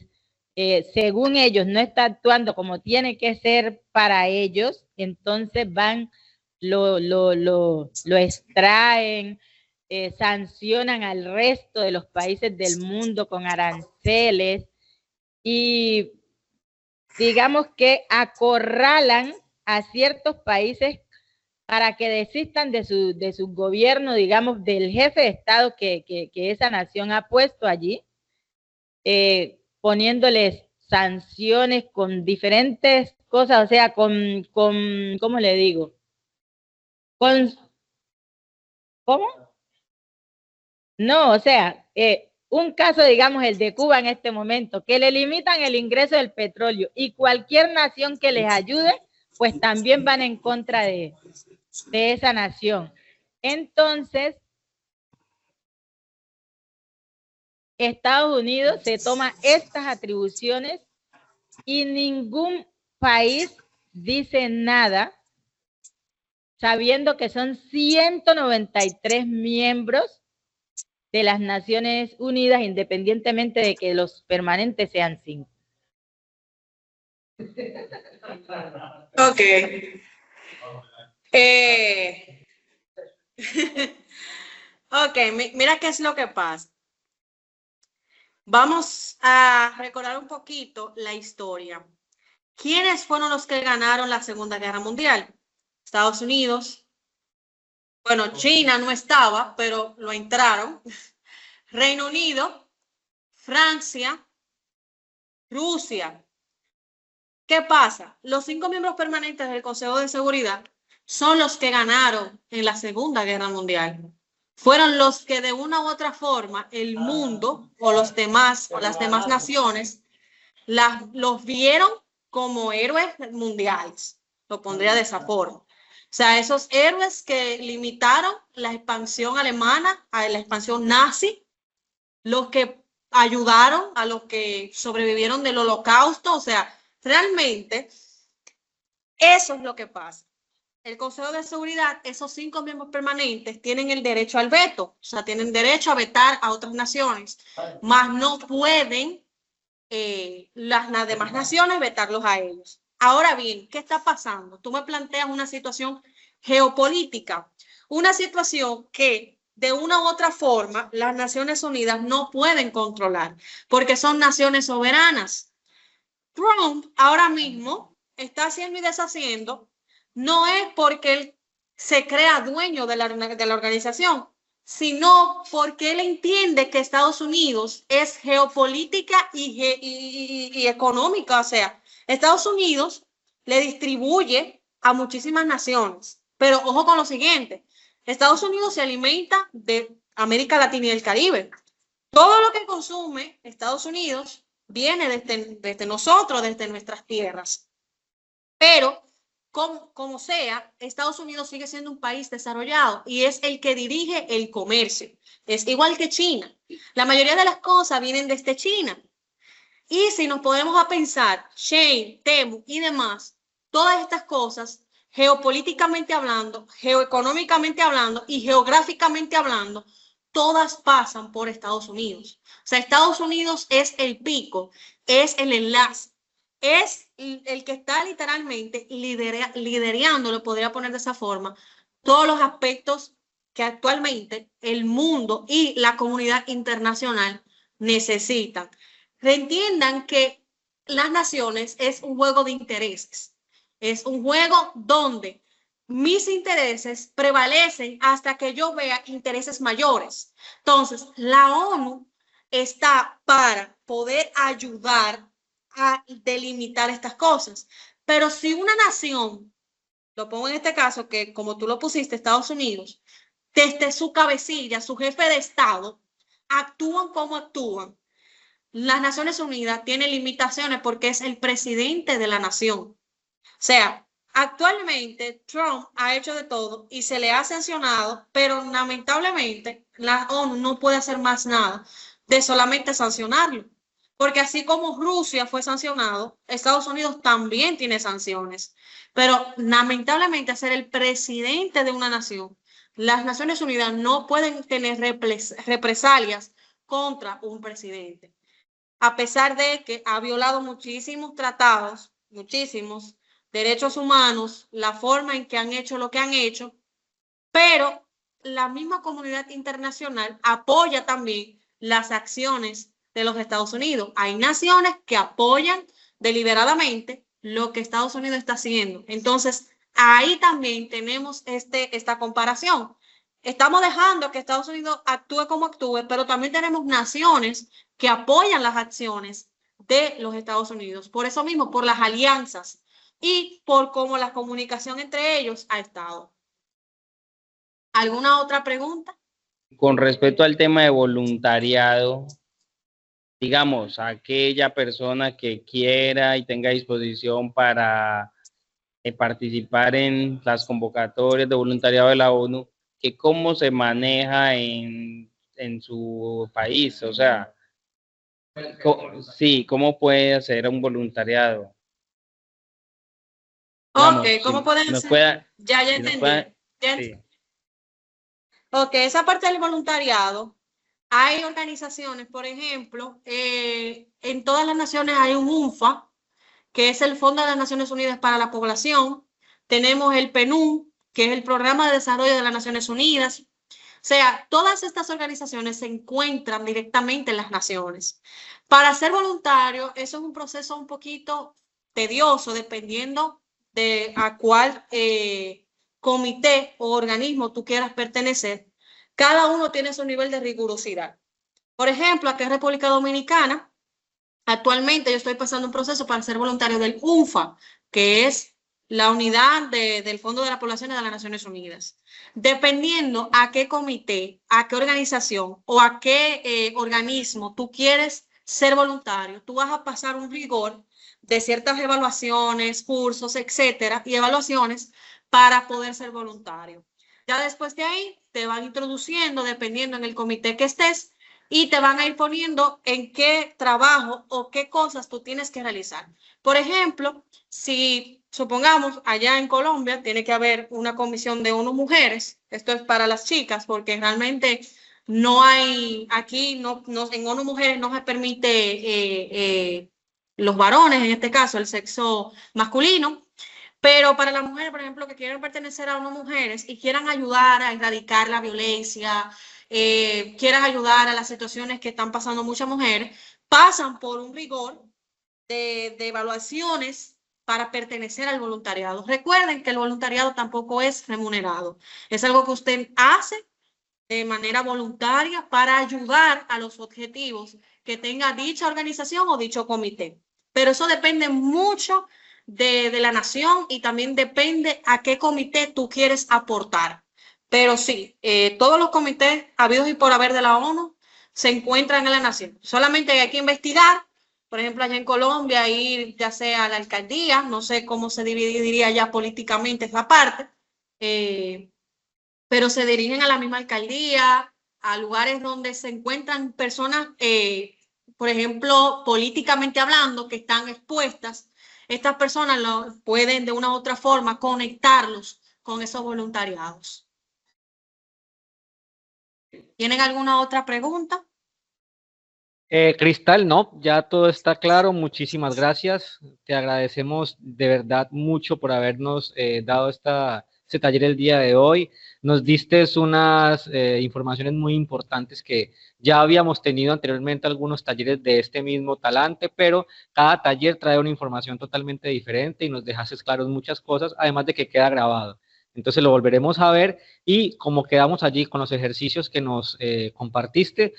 según ellos, no está actuando como tiene que ser para ellos, entonces van, lo extraen, sancionan al resto de los países del mundo con aranceles y digamos que acorralan a ciertos países para que desistan de su gobierno, digamos, del jefe de Estado que esa nación ha puesto allí, poniéndoles sanciones con diferentes cosas, o sea, ¿cómo le digo? ¿Cómo? No, o sea, un caso, digamos, el de Cuba en este momento, que le limitan el ingreso del petróleo y cualquier nación que les ayude, pues también van en contra de esa nación. Entonces, Estados Unidos se toma estas atribuciones y ningún país dice nada, sabiendo que son 193 miembros de las Naciones Unidas, independientemente de que los permanentes sean 5. Ok. Ok, mira qué es lo que pasa. Vamos a recordar un poquito la historia. ¿Quiénes fueron los que ganaron la Segunda Guerra Mundial? Estados Unidos. Bueno, China no estaba, pero lo entraron. Reino Unido, Francia, Rusia. ¿Qué pasa? Los 5 miembros permanentes del Consejo de Seguridad son los que ganaron en la Segunda Guerra Mundial. Fueron los que de una u otra forma el mundo o las demás naciones los vieron como héroes mundiales. Lo pondría de esa forma. O sea, esos héroes que limitaron la expansión alemana, a la expansión nazi, los que ayudaron a los que sobrevivieron del Holocausto. O sea, realmente eso es lo que pasa. El Consejo de Seguridad, esos 5 miembros permanentes tienen el derecho al veto, o sea, tienen derecho a vetar a otras naciones, mas no pueden las demás naciones vetarlos a ellos. Ahora bien, ¿qué está pasando? Tú me planteas una situación geopolítica, una situación que de una u otra forma las Naciones Unidas no pueden controlar, porque son naciones soberanas. Trump ahora mismo está haciendo y deshaciendo, no es porque él se crea dueño de la organización, sino porque él entiende que Estados Unidos es geopolítica y económica. O sea, Estados Unidos le distribuye a muchísimas naciones, pero ojo con lo siguiente, Estados Unidos se alimenta de América Latina y el Caribe. Todo lo que consume Estados Unidos viene desde nosotros, desde nuestras tierras. Pero, como sea, Estados Unidos sigue siendo un país desarrollado y es el que dirige el comercio. Es igual que China. La mayoría de las cosas vienen desde China. Y si nos podemos a pensar, Shein, Temu y demás, todas estas cosas, geopolíticamente hablando, geoeconómicamente hablando y geográficamente hablando, todas pasan por Estados Unidos. O sea, Estados Unidos es el pico, es el enlace, es el que está literalmente liderando, lo podría poner de esa forma, todos los aspectos que actualmente el mundo y la comunidad internacional necesitan. Entiendan que las naciones es un juego de intereses, es un juego donde mis intereses prevalecen hasta que yo vea intereses mayores. Entonces, la ONU está para poder ayudar a delimitar estas cosas. Pero si una nación, lo pongo en este caso, que como tú lo pusiste, Estados Unidos, desde su cabecilla, su jefe de Estado, actúan como actúan, las Naciones Unidas tienen limitaciones porque es el presidente de la nación. O sea, actualmente Trump ha hecho de todo y se le ha sancionado, pero lamentablemente la ONU no puede hacer más nada de solamente sancionarlo. Porque así como Rusia fue sancionado, Estados Unidos también tiene sanciones. Pero lamentablemente, ser el presidente de una nación, las Naciones Unidas no pueden tener represalias contra un presidente. A pesar de que ha violado muchísimos tratados, muchísimos derechos humanos, la forma en que han hecho lo que han hecho, pero la misma comunidad internacional apoya también las acciones de los Estados Unidos. Hay naciones que apoyan deliberadamente lo que Estados Unidos está haciendo. Entonces, ahí también tenemos esta comparación. Estamos dejando que Estados Unidos actúe como actúe, pero también tenemos naciones que apoyan las acciones de los Estados Unidos. Por eso mismo, por las alianzas y por cómo la comunicación entre ellos ha estado. ¿Alguna otra pregunta? Con respecto al tema de voluntariado, digamos, aquella persona que quiera y tenga disposición para participar en las convocatorias de voluntariado de la ONU, que cómo se maneja en su país, o sea, sí, cómo puede hacer un voluntariado. Ok, ¿cómo pueden hacer? Ya entendí. Sí. Ok, esa parte del voluntariado Hay organizaciones, por ejemplo, en todas las naciones hay un UNFPA, que es el Fondo de las Naciones Unidas para la Población. Tenemos el PNUD, que es el Programa de Desarrollo de las Naciones Unidas. O sea, todas estas organizaciones se encuentran directamente en las naciones. Para ser voluntario, eso es un proceso un poquito tedioso, dependiendo de a cuál comité o organismo tú quieras pertenecer. Cada uno tiene su nivel de rigurosidad. Por ejemplo, aquí en República Dominicana, actualmente yo estoy pasando un proceso para ser voluntario del UNFPA, que es la unidad del Fondo de la Población de las Naciones Unidas. Dependiendo a qué comité, a qué organización o a qué organismo tú quieres ser voluntario, tú vas a pasar un rigor de ciertas evaluaciones, cursos, etcétera, y evaluaciones para poder ser voluntario. Ya después de ahí te van introduciendo, dependiendo en el comité que estés, y te van a ir poniendo en qué trabajo o qué cosas tú tienes que realizar. Por ejemplo, si supongamos allá en Colombia tiene que haber una comisión de ONU Mujeres, esto es para las chicas, porque realmente no hay, aquí en ONU Mujeres no se permite los varones, en este caso el sexo masculino, pero para las mujeres, por ejemplo, que quieren pertenecer a ONU Mujeres y quieran ayudar a erradicar la violencia, quieran ayudar a las situaciones que están pasando muchas mujeres, pasan por un rigor de evaluaciones para pertenecer al voluntariado. Recuerden que el voluntariado tampoco es remunerado. Es algo que usted hace de manera voluntaria para ayudar a los objetivos que tenga dicha organización o dicho comité. Pero eso depende mucho de la nación y también depende a qué comité tú quieres aportar. Pero sí, todos los comités habidos y por haber de la ONU se encuentran en la nación. Solamente hay que investigar, por ejemplo, allá en Colombia, ir ya sea a la alcaldía, no sé cómo se dividiría ya políticamente esa parte, pero se dirigen a la misma alcaldía, a lugares donde se encuentran personas, por ejemplo, políticamente hablando, que están expuestas. Estas personas pueden de una u otra forma conectarlos con esos voluntariados. ¿Tienen alguna otra pregunta? Cristal, no, ya todo está claro. Muchísimas gracias. Te agradecemos de verdad mucho por habernos dado este taller el día de hoy. Nos diste unas informaciones muy importantes que ya habíamos tenido anteriormente algunos talleres de este mismo talante, pero cada taller trae una información totalmente diferente y nos dejaste claros muchas cosas, además de que queda grabado. Entonces lo volveremos a ver y como quedamos allí con los ejercicios que nos compartiste,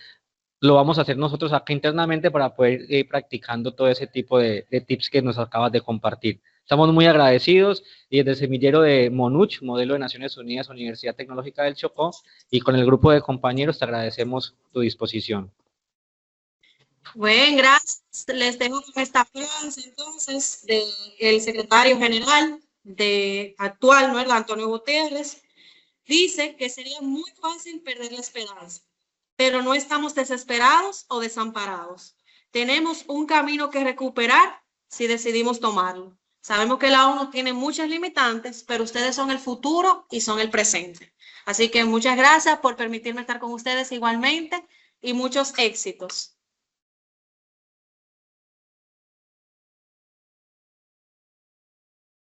lo vamos a hacer nosotros acá internamente para poder ir practicando todo ese tipo de tips que nos acabas de compartir. Estamos muy agradecidos y desde el semillero de MONUCH, Modelo de Naciones Unidas, Universidad Tecnológica del Chocó, y con el grupo de compañeros te agradecemos tu disposición. Bueno, gracias. Les dejo con esta frase entonces del secretario general actual, ¿no? Antonio Guterres. Dice que sería muy fácil perder la esperanza, pero no estamos desesperados o desamparados. Tenemos un camino que recuperar si decidimos tomarlo. Sabemos que la ONU tiene muchas limitantes, pero ustedes son el futuro y son el presente. Así que muchas gracias por permitirme estar con ustedes igualmente y muchos éxitos.